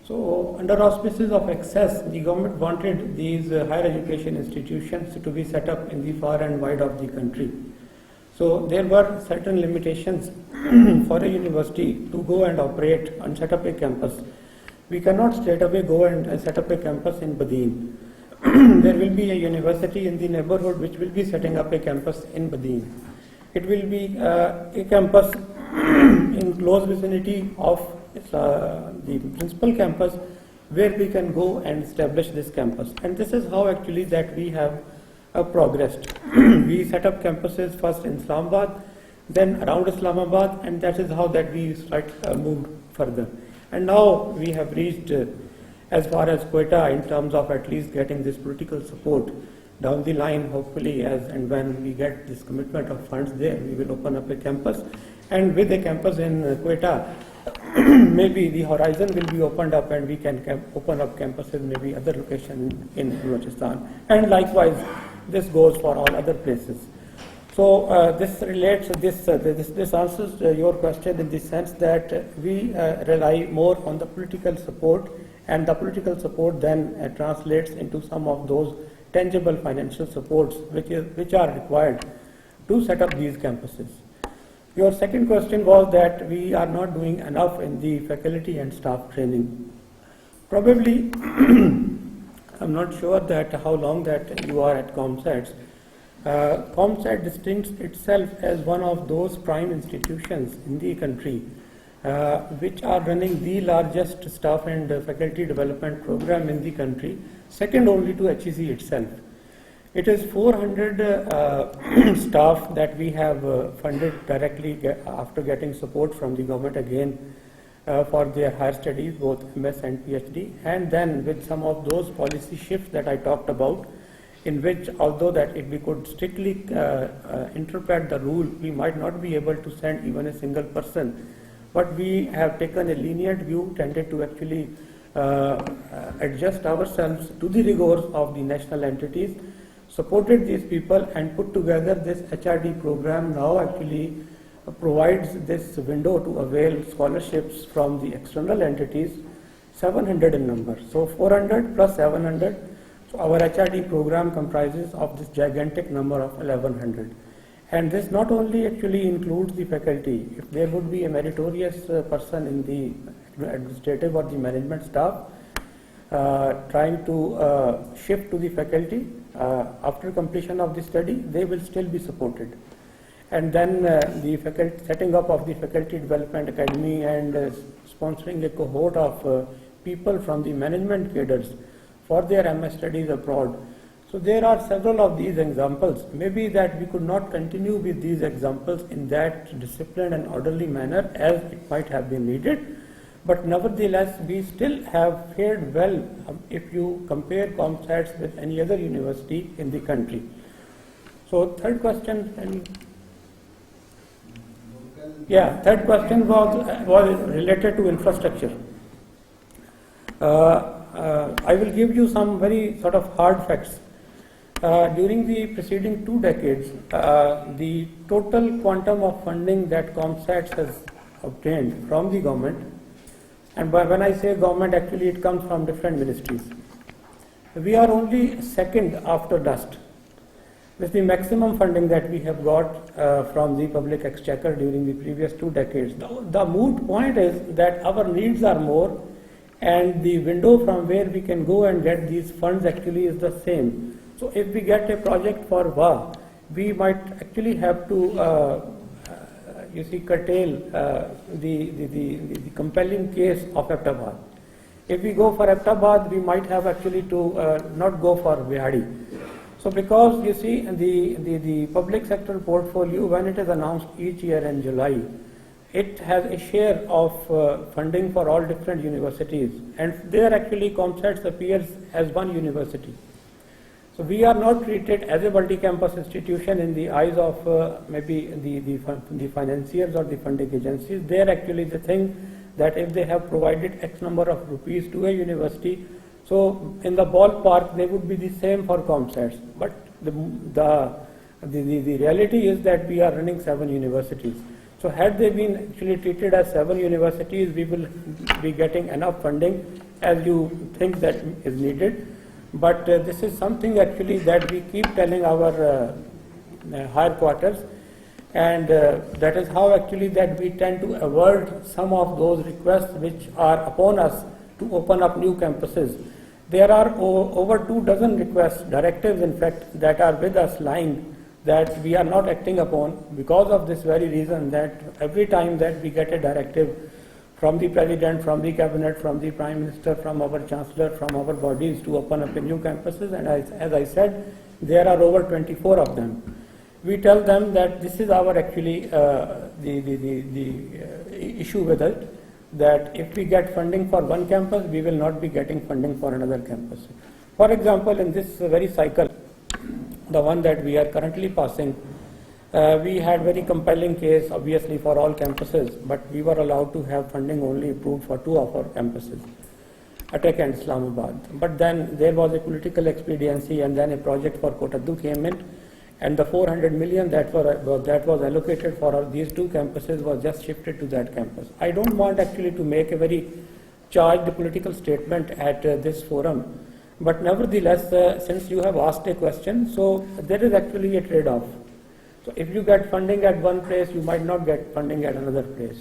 So under auspices of access, the government wanted these higher education institutions to be set up in the far and wide of the country. So there were certain limitations for a university to go and operate and set up a campus. We cannot straight away go and set up a campus in Badin. There will be a university in the neighborhood which will be setting up a campus in Badin. It will be a campus in close vicinity of the principal campus where we can go and establish this campus. And this is how actually that we have progressed. We set up campuses first in Islamabad, then around Islamabad, and that is how that we moved further. And now we have reached as far as Quetta in terms of at least getting this political support. Down the line, hopefully, as and when we get this commitment of funds there, we will open up a campus. And with a campus in Quetta, maybe the horizon will be opened up and we can open up campuses maybe other locations in Balochistan. And likewise, this goes for all other places. So this answers your question in the sense that we rely more on the political support, and the political support then translates into some of those tangible financial supports which are required to set up these campuses. Your second question was that we are not doing enough in the faculty and staff training. Probably, I'm not sure that how long that you are at ComSats. ComSat distincts itself as one of those prime institutions in the country which are running the largest staff and faculty development program in the country, second only to HEC itself. It is 400 staff that we have funded directly after getting support from the government again for their higher studies, both MS and PhD, and then with some of those policy shifts that I talked about, in which although that if we could strictly interpret the rule, we might not be able to send even a single person, but we have taken a lenient view, tended to actually adjust ourselves to the rigors of the national entities, supported these people and put together this HRD program. Now actually provides this window to avail scholarships from the external entities, 700 in number. So 400 plus 700 So our HRD program comprises of this gigantic number of 1100. And this not only actually includes the faculty. If there would be a meritorious person in the administrative or the management staff trying to shift to the faculty after completion of the study, they will still be supported. And then the faculty, setting up of the Faculty Development Academy and sponsoring a cohort of people from the management cadres for their MS studies abroad. So there are several of these examples. Maybe that we could not continue with these examples in that disciplined and orderly manner as it might have been needed, but nevertheless we still have fared well if you compare ComStats with any other university in the country. So third question, third question was related to infrastructure. I will give you some very sort of hard facts. During the preceding 2 decades, the total quantum of funding that ComStats has obtained from the government, and when I say government, actually it comes from different ministries. We are only second after dust. This is the maximum funding that we have got from the public exchequer during the previous 2 decades. The moot point is that our needs are more, and the window from where we can go and get these funds actually is the same. So if we get a project for VA, we might actually have to, curtail the compelling case of Ahmedabad. If we go for Ahmedabad, we might have actually to not go for Bihari. So because you see the public sector portfolio, when it is announced each year in July, it has a share of funding for all different universities, and there actually ComStats appears as one university. So we are not treated as a multi-campus institution in the eyes of maybe the financiers or the funding agencies. They are actually the thing that if they have provided X number of rupees to a university, so in the ballpark they would be the same for ComStats. But the reality is that we are running 7 universities. So had they been actually treated as 7 universities, we will be getting enough funding as you think that is needed. But this is something actually that we keep telling our higher quarters, and that is how actually that we tend to avoid some of those requests which are upon us to open up new campuses. There are over 24 requests, directives in fact, that are with us lying that we are not acting upon because of this very reason, that every time that we get a directive from the President, from the Cabinet, from the Prime Minister, from our Chancellor, from our bodies to open up new campuses, and as I said, there are over 24 of them. We tell them that this is our actually the issue with it, that if we get funding for one campus, we will not be getting funding for another campus. For example, in this very cycle, the one that we are currently passing, we had very compelling case obviously for all campuses, but we were allowed to have funding only approved for 2 of our campuses, Attack and Islamabad. But then there was a political expediency, and then a project for Kotaddu came in, and the 400 million that was allocated for these 2 campuses was just shifted to that campus. I don't want actually to make a very charged political statement at this forum, but nevertheless, since you have asked a question, so there is actually a trade-off. So if you get funding at one place, you might not get funding at another place.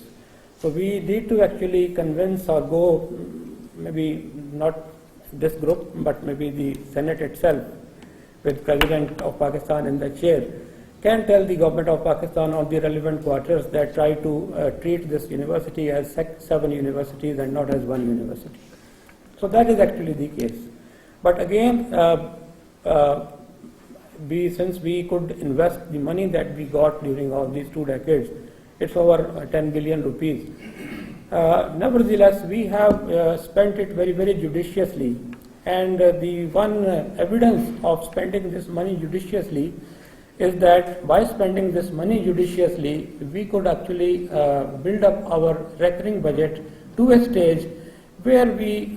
So we need to actually convince or go, maybe not this group, but maybe the Senate itself, with President of Pakistan in the chair, can tell the government of Pakistan or the relevant quarters that try to treat this university as 7 universities and not as one university. So that is actually the case. But again, since we could invest the money that we got during all these 2 decades, it's over 10 billion rupees. Nevertheless, we have spent it very, very judiciously. And the one evidence of spending this money judiciously is that by spending this money judiciously, we could actually build up our recurring budget to a stage where we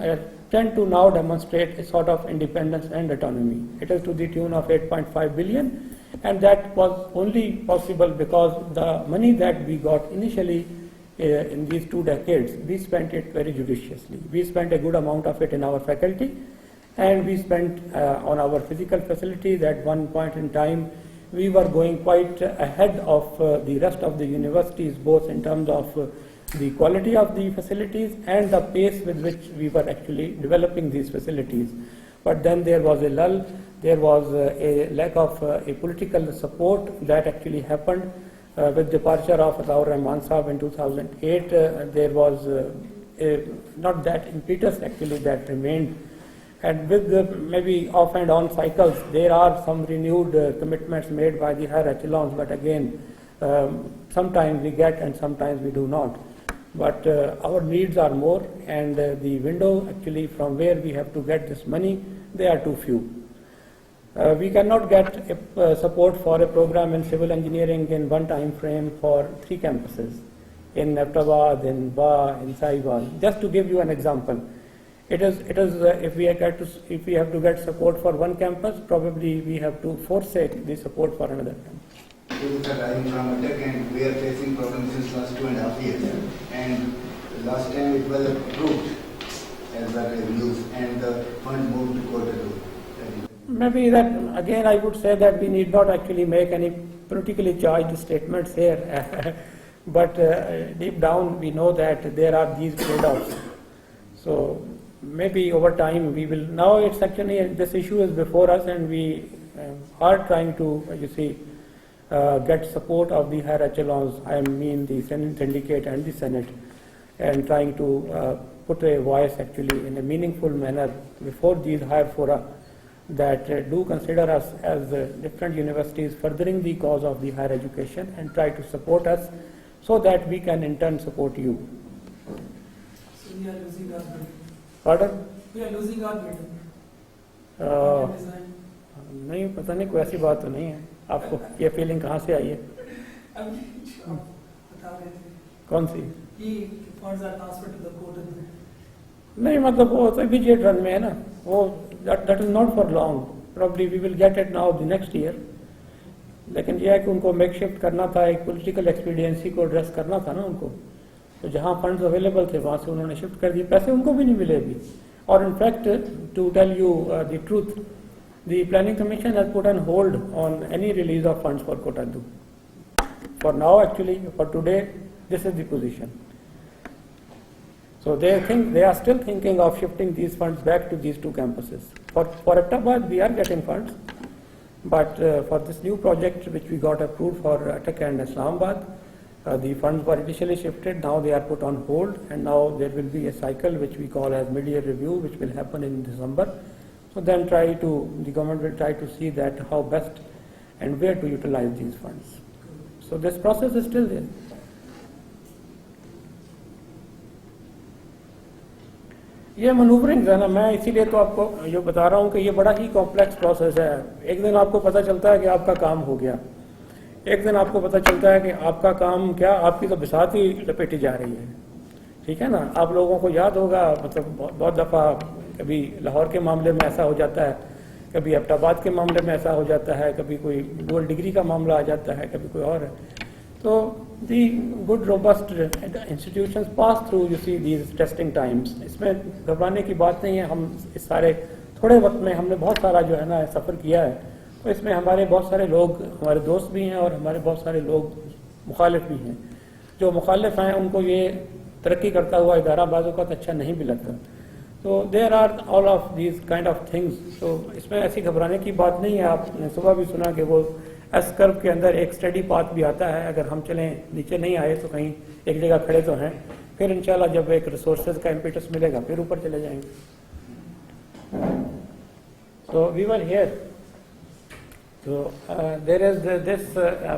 tend to now demonstrate a sort of independence and autonomy. It is to the tune of 8.5 billion, and that was only possible because the money that we got initially in these 2 decades, we spent it very judiciously. We spent a good amount of it in our faculty, And we spent on our physical facilities. At one point in time, we were going quite ahead of the rest of the universities, both in terms of the quality of the facilities and the pace with which we were actually developing these facilities. But then there was a lull, there was a lack of a political support that actually happened. With departure of Tahir Naeem in 2008, there was not that impetus actually that remained. And with the maybe off and on cycles, there are some renewed commitments made by the higher echelons, but again, sometimes we get and sometimes we do not. But our needs are more, and the window actually from where we have to get this money, they are too few. We cannot get support for a program in civil engineering in one time frame for 3 campuses, in Ahmedabad, in Ba, in Sahiwal. Just to give you an example, it is if we have to get support for one campus, probably we have to forsake the support for another campus. We are driving from Attack and we are facing problems since last 2.5 years. And last time it was approved as a revenues and the fund moved to quarter 2. Maybe that, again, I would say that we need not actually make any politically charged statements here. But deep down we know that there are these trade-offs. So maybe over time we will, now it's actually, this issue is before us and we are trying to, get support of the higher echelons, I mean the Senate syndicate and the Senate, and trying to put a voice actually in a meaningful manner before these higher fora that do consider us as different universities furthering the cause of the higher education and try to support us so that we can in turn support you. So we are losing our building. Pardon? We are losing our building. नहीं, पता नहीं, कोई ऐसी बात तो नहीं है. आपको ये फीलिंग कहाँ से आई है? अभी बता रहे थे. कौन सी? कि funds are transferred to the court. नहीं, मतलब वो तो immediate run में है ना. वो that is not for long. Probably we will get it now the next year. लेकिन यह है कि उनको मेक शिफ्ट करना था, एक पॉलिटिकल एक्सपीडियंसी को एड्रेस करना था ना उनको. तो जहाँ फंड्स अवेलेबल थे वहाँ से उन्होंने शिफ्ट कर दिए. पैसे उनको भी नहीं मिले अभी. और in fact to tell you the truth, the Planning Commission has put on hold on any release of funds for Kota 2. For now, actually, for today, this is the position. So they are still thinking of shifting these funds back to these 2 campuses. For Ahmedabad, we are getting funds, but for this new project which we got approved for Attack and Islamabad, the funds were initially shifted. Now they are put on hold, and now there will be a cycle which we call as mid-year review, which will happen in December. So then the government will try to see that how best and where to utilize these funds. So this process is still there. ये manoeuvring है ना, मैं इसीलिए तो आपको ये बता रहा हूँ कि ये बड़ा ही कॉम्प्लेक्स प्रोसेस है. एक दिन आपको पता चलता है कि आपका काम हो गया, एक दिन आपको पता चलता है कि आपका काम क्या, आपकी तो बिसात ही लपेटी जा रही है. ठीक है ना. आप लोगों को याद होगा, मतलब बहुत दफ़ा कभी लाहौर के मामले में ऐसा हो जाता है, कभी अहमदाबाद के मामले में ऐसा हो जाता है, कभी कोई डुअल डिग्री का मामला आ जाता है, कभी कोई और है. तो the good robust institutions pass through you see these testing times. इसमें घबराने की बात नहीं है. हम इस सारे थोड़े वक्त में हमने बहुत सारा जो है ना सफ़र किया है. तो इसमें हमारे बहुत सारे लोग हमारे दोस्त भी हैं और हमारे बहुत सारे लोग मुखालिफ भी हैं. जो मुखालिफ हैं उनको ये तरक्की करता हुआ इदारा बाज़ों का अच्छा नहीं भी लगता. तो there are all of these kind of things. तो इसमें ऐसी घबराने की बात नहीं है. आपने सुबह भी सुना कि वो एस कर्व के अंदर एक स्टडी पाथ भी आता है. अगर हम चलें, नीचे नहीं आए तो कहीं एक जगह खड़े तो हैं, फिर इंशाल्लाह जब एक रिसोर्सेज का इम्पेटस मिलेगा फिर ऊपर चले जाएंगे. So we were here. So there is this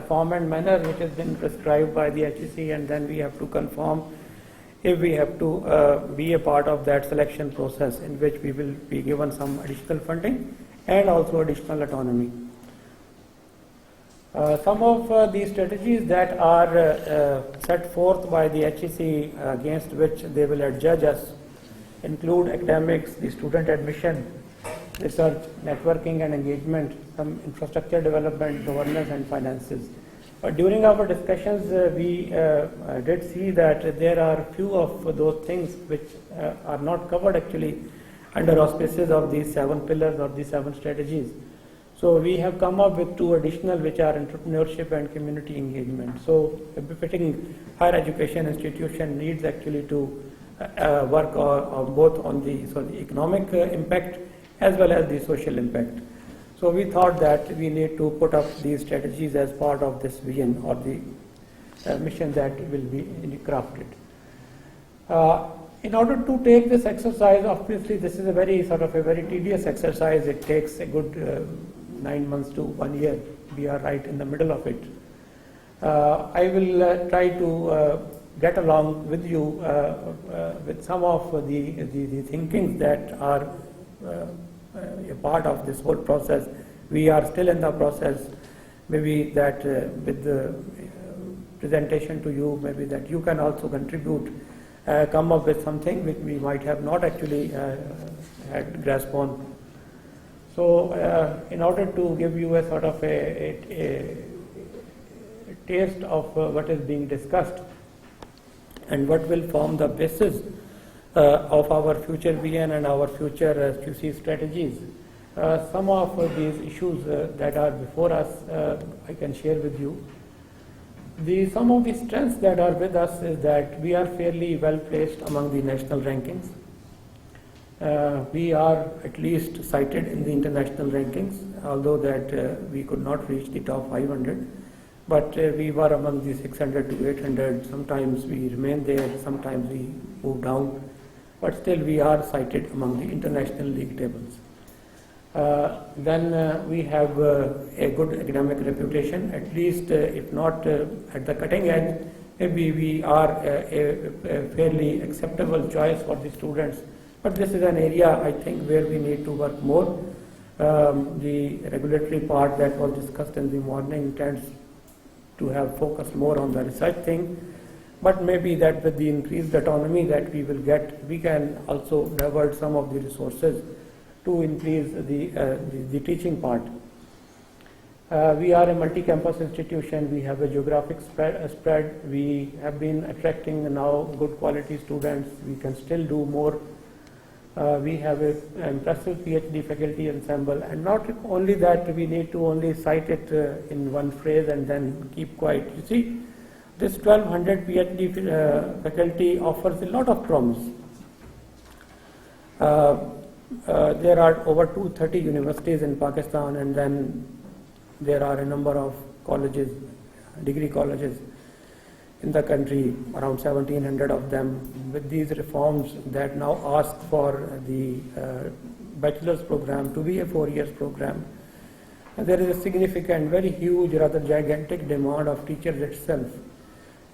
form and manner which has been prescribed by the HEC, and then we have to conform if we have to be a part of that selection process, in which we will be given some additional funding and also additional autonomy. Some of the strategies that are set forth by the HEC against which they will adjudge us include academics, the student admission, research, networking and engagement, some infrastructure development, governance and finances. But during our discussions, we did see that there are few of those things which are not covered actually under auspices of these 7 pillars or these 7 strategies. So we have come up with 2 additional, which are entrepreneurship and community engagement. So a befitting higher education institution needs actually to work both on the economic impact as well as the social impact. So we thought that we need to put up these strategies as part of this vision or the mission that will be crafted. In order to take this exercise, obviously this is a very tedious exercise. It takes a good 9 months to 1 year. We are right in the middle of it. I will try to get along with you with some of the thinkings that are a part of this whole process. We are still in the process. Maybe that with the presentation to you, maybe that you can also contribute, come up with something which we might have not actually had grasp on. So in order to give you a sort of a taste of what is being discussed and what will form the basis of our future vision and our future QC strategies, some of these issues that are before us, I can share with you. Some of the strengths that are with us is that we are fairly well placed among the national rankings. We are at least cited in the international rankings, although that we could not reach the top 500, but we were among the 600 to 800. Sometimes we remain there, sometimes we move down, but still we are cited among the international league tables. Then we have a good academic reputation, at least if not at the cutting edge, maybe we are a fairly acceptable choice for the students. But this is an area, I think, where we need to work more. The regulatory part that was discussed in the morning tends to have focused more on the research thing. But maybe that with the increased autonomy that we will get, we can also divert some of the resources to increase the teaching part. We are a multi-campus institution. We have a geographic spread. We have been attracting now good quality students. We can still do more. We have an impressive PhD faculty ensemble, and not only that, we need to only cite it in one phrase and then keep quiet. You see, this 1200 PhD faculty offers a lot of promise. There are over 230 universities in Pakistan, and then there are a number of colleges, degree colleges in the country, around 1700 of them. With these reforms that now ask for the bachelor's program to be a 4 years program, and there is a significant, very huge, rather gigantic demand of teachers itself.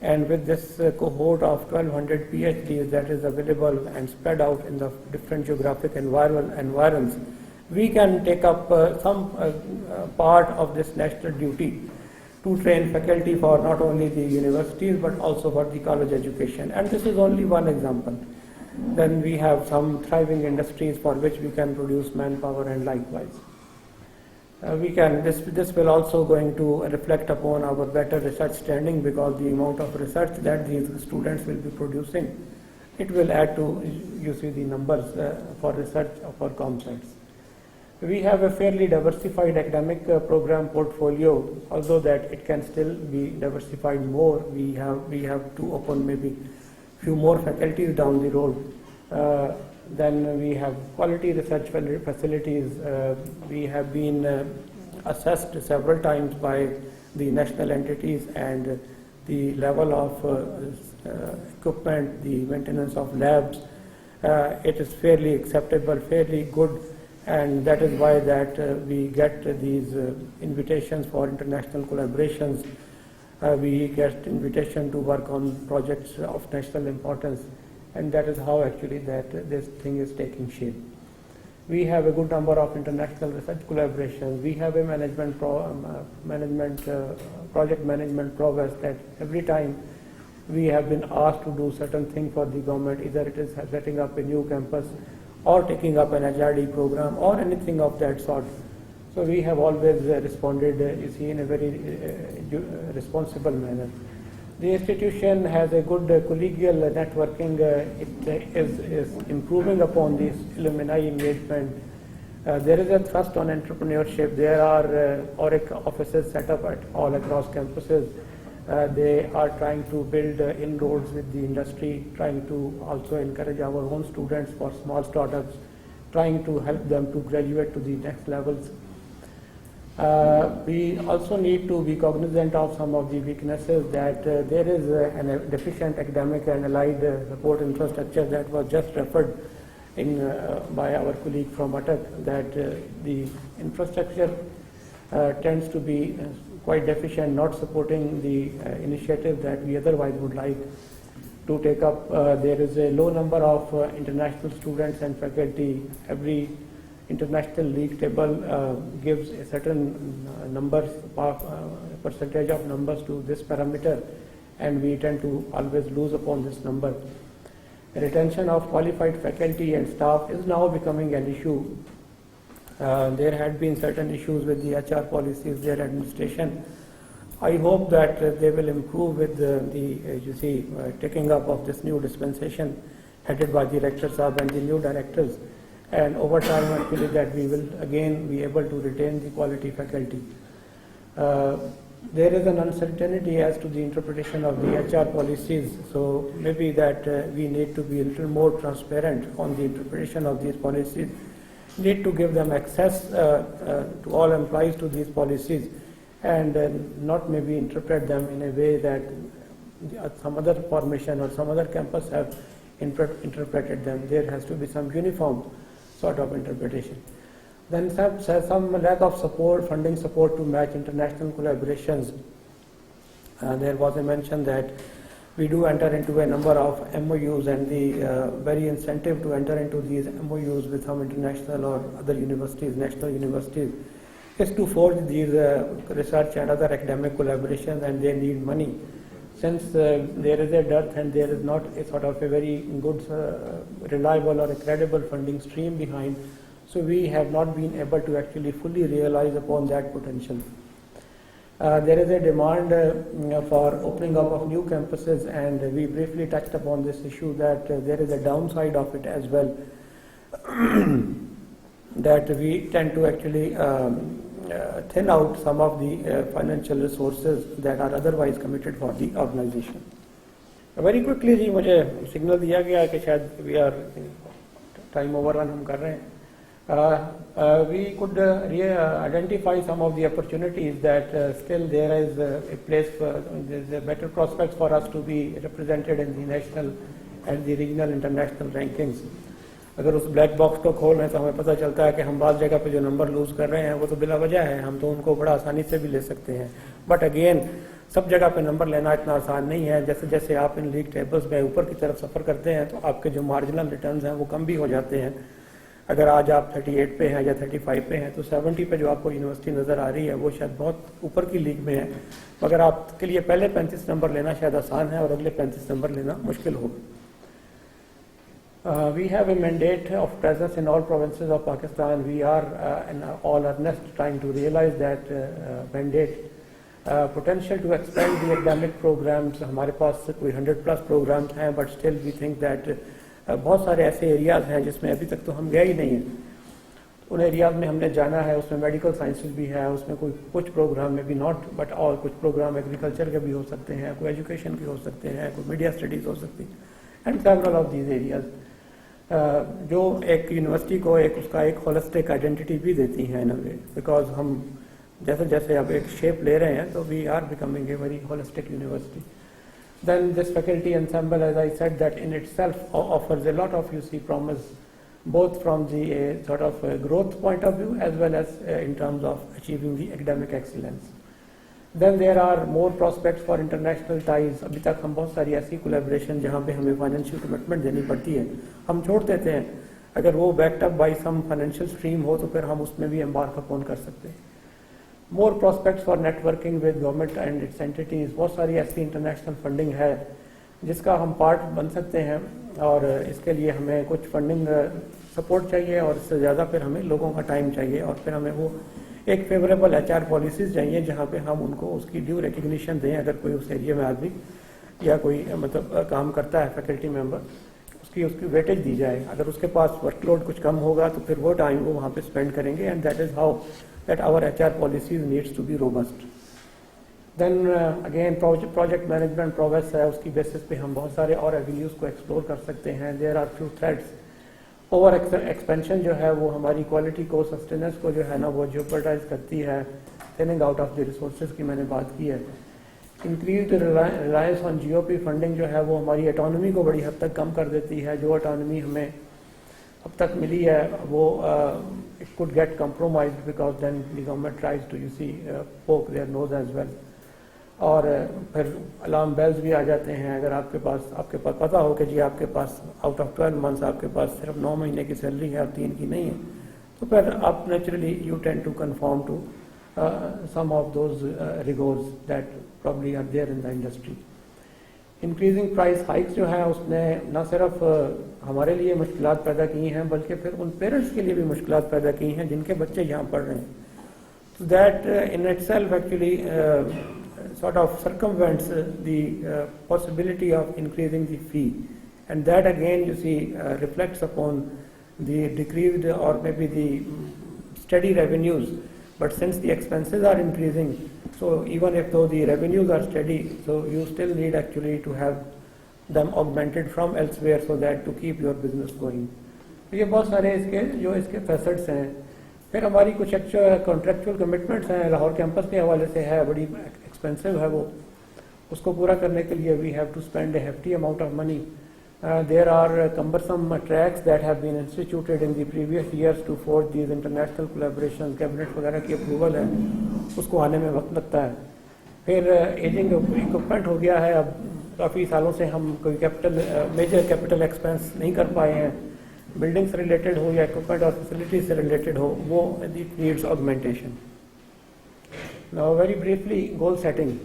And with this cohort of 1200 PhDs that is available and spread out in the different geographic environments, we can take up some part of this national duty to train faculty for not only the universities but also for the college education. And this is only one example. Then we have some thriving industries for which we can produce manpower, and likewise. This will also going to reflect upon our better research standing, because the amount of research that these students will be producing, it will add to, you see, the numbers for research for ComScience. We have a fairly diversified academic program portfolio, although that it can still be diversified more. We have to open maybe few more faculties down the road. Then we have quality research facilities. We have been assessed several times by the national entities, and the level of equipment, the maintenance of labs, it is fairly acceptable, fairly good. And that is why that we get these invitations for international collaborations. We get invitation to work on projects of national importance, and that is how actually that this thing is taking shape. We have a good number of international research collaborations. We have a project management progress that every time we have been asked to do certain thing for the government, either it is setting up a new campus or taking up an HRD program or anything of that sort. So we have always responded, you see, in a very responsible manner. The institution has a good collegial networking. It is improving upon this alumni engagement. There is a thrust on entrepreneurship. There are ORIC offices set up at all across campuses. They are trying to build inroads with the industry, trying to also encourage our own students for small startups, trying to help them to graduate to the next levels. We also need to be cognizant of some of the weaknesses that there is a deficient academic and allied support infrastructure that was just referred in by our colleague from Atak, that the infrastructure tends to be quite deficient, not supporting the initiative that we otherwise would like to take up. There is a low number of international students and faculty. Every international league table gives a certain percentage of numbers to this parameter, and we tend to always lose upon this number. Retention of qualified faculty and staff is now becoming an issue. There had been certain issues with the HR policies, their administration. I hope that they will improve with the taking up of this new dispensation headed by the Rector Sahab and the new directors. And over time, actually, that we will again be able to retain the quality faculty. There is an uncertainty as to the interpretation of the HR policies, so maybe that we need to be a little more transparent on the interpretation of these policies. Need to give them access to all employees to these policies, and not maybe interpret them in a way that some other formation or some other campus have interpreted them. There has to be some uniform sort of interpretation. Then some lack of support, funding support to match international collaborations. There was a mention that we do enter into a number of MOUs, and the very incentive to enter into these MOUs with some international or other universities, national universities, is to forge these research and other academic collaborations, and they need money. Since there is a dearth and there is not a sort of a very good, reliable or a credible funding stream behind, so we have not been able to actually fully realize upon that potential. There is a demand for opening up of new campuses, and we briefly touched upon this issue that there is a downside of it as well, that we tend to actually thin out some of the financial resources that are otherwise committed for the organization. Very quickly जी मुझे signal दिया गया कि शायद we are time overrun हम कर रहे हैं. We could identify some of the opportunities that still there is a place for, there's a better prospects for us to be represented in the national and the regional international rankings. अगर उस black box को खोल रहे हैं तो हमें पता चलता है कि हम बाज़ जगह पे जो नंबर लूज़ कर रहे हैं वो तो बिला वजह है, हम तो उनको बड़ा आसानी से भी ले सकते हैं. बट अगेन सब जगह पे नंबर लेना इतना आसान नहीं है. जैसे जैसे आप इन लीग टेबल्स में ऊपर की तरफ सफ़र करते हैं तो आपके जो मार्जिनल रिटर्न्स हैं वो कम भी हो जाते हैं. अगर आज आप 38 पे हैं या 35 पे हैं तो 70 पे जो आपको यूनिवर्सिटी नज़र आ रही है वो शायद बहुत ऊपर की लीग में है, मगर आपके लिए पहले 35 नंबर लेना शायद आसान है और अगले 35 नंबर लेना मुश्किल होगा. We have a mandate of presence in all provinces of Pakistan. We are in all earnest trying to realize that mandate. Potential to expand the academic programs, हमारे पास कोई 100+ programs हैं, but still we think that बहुत सारे ऐसे areas हैं जिसमें अभी तक तो हम गए ही नहीं हैं. उन एरियाज़ में हमने जाना है, उसमें मेडिकल साइंसेज भी है, उसमें कोई कुछ प्रोग्राम में भी नॉट बट ऑल, कुछ प्रोग्राम एग्रीकल्चर के भी हो सकते हैं, कोई एजुकेशन के हो सकते हैं, कोई मीडिया स्टडीज़ हो सकती हैं, and several of these areas जो एक यूनिवर्सिटी को एक उसका एक होलिस्टिक आइडेंटिटी भी देती हैं इन अ वे, बिकॉज हम जैसे जैसे अब एक शेप ले रहे हैं तो we are becoming a very holistic university. Then this faculty ensemble, as I said, that in itself offers a lot of promise, both from the sort of growth point of view as well as in terms of achieving the academic excellence. Then there are more prospects for international ties. अभी तक हम बहुत सारी ऐसी collaboration जहाँ पे हमें financial commitment देनी पड़ती है हम छोड़ देते हैं. अगर वो backed up by some financial stream हो तो फिर हम उसमें भी embark upon कर सकते हैं. More prospects for networking with government and its entities. बहुत सारी ऐसी इंटरनेशनल फंडिंग है जिसका हम पार्ट बन सकते हैं, और इसके लिए हमें कुछ फंडिंग सपोर्ट चाहिए, और इससे ज़्यादा फिर हमें लोगों का टाइम चाहिए, और फिर हमें वो एक फेवरेबल HR पॉलिसीज़ चाहिए जहाँ पे हम उनको उसकी ड्यू रिकग्निशन दें अगर कोई उस एरिया में आदमी या कोई मतलब काम करता है फैकल्टी मेंबर, उसकी वेटेज दी जाए। अगर उसके पास वर्कलोड कुछ कम होगा तो फिर वो टाइम वो वहाँ पे स्पेंड करेंगे, and that is how that our HR policies needs to be robust. Then again project management progress है, उसकी बेसिस पे हम बहुत सारे और एवेन्यूज़ को एक्सप्लोर कर सकते हैं। There are few threads. Over expansion जो है वो हमारी क्वालिटी को, सस्टेनेंस को जो है ना वो जेपरडाइज करती है। Thinning out of the resources की मैंने बात की है। Increase reliance on GOP funding जो है वो हमारी ऑटोनॉमी को बड़ी हद तक कम कर देती है। जो ऑटोनॉमी हमें अब तक मिली है वो it could get compromised because then the government tries to poke their nose as well. और फिर अलार्म बेल्स भी आ जाते हैं। अगर आपके पास पता हो कि जी आपके पास आउट ऑफ 12 मंथ्स आपके पास सिर्फ 9 महीने की सैलरी है और 3 की नहीं है, तो फिर आप naturally you tend to conform to some of those rigors that probably are there in the industry. Increasing price hikes जो है उसने न सिर्फ हमारे लिए मुश्किलात पैदा की हैं बल्कि फिर उन पेरेंट्स के लिए भी मुश्किलात पैदा की हैं जिनके बच्चे यहाँ पढ़ रहे हैं। So that in itself actually sort of circumvents the possibility of increasing the fee, and that again you see reflects upon the decreased or maybe the steady revenues. But since the expenses are increasing, so even if though the revenues are steady, so you still need actually to have them augmented from elsewhere so that to keep your business going. तो ये बहुत सारे इसके facets हैं। फिर हमारी कुछ contractual commitments हैं लाहौर कैंपस के हवाले से है, बड़ी एक्सपेंसिव है वो। उसको पूरा करने के लिए we have to spend a hefty amount of money. There are cumbersome tracks that have been instituted in the previous years to forge these international collaborations. Cabinet वगैरह की अप्रूवल है, उसको आने में वक्त लगता है। फिर एजिंग इक्विपमेंट हो गया है, अब काफ़ी सालों से हम कोई मेजर कैपिटल एक्सपेंस नहीं कर पाए हैं। बिल्डिंग से रिलेटेड हो या इक्विपमेंट और फैसिलिटीज से रिलेटेड हो, वो it needs augmentation. Now very briefly goal setting.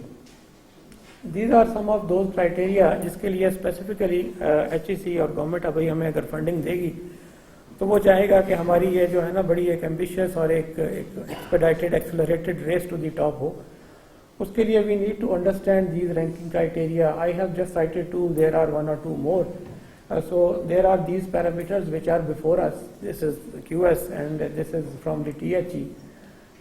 These are some of those criteria जिसके लिए स्पेसिफिकली HEC और गवर्नमेंट अभी हमें अगर फंडिंग देगी तो वो चाहेगा कि हमारी ये जो है ना बड़ी एक एम्बिशियस और एक expedited accelerated race to the top हो। उसके लिए we need to understand these ranking criteria. I have just cited two, there are 1 or 2 more. So there are these parameters which are before us. This is QS and this is from the THE.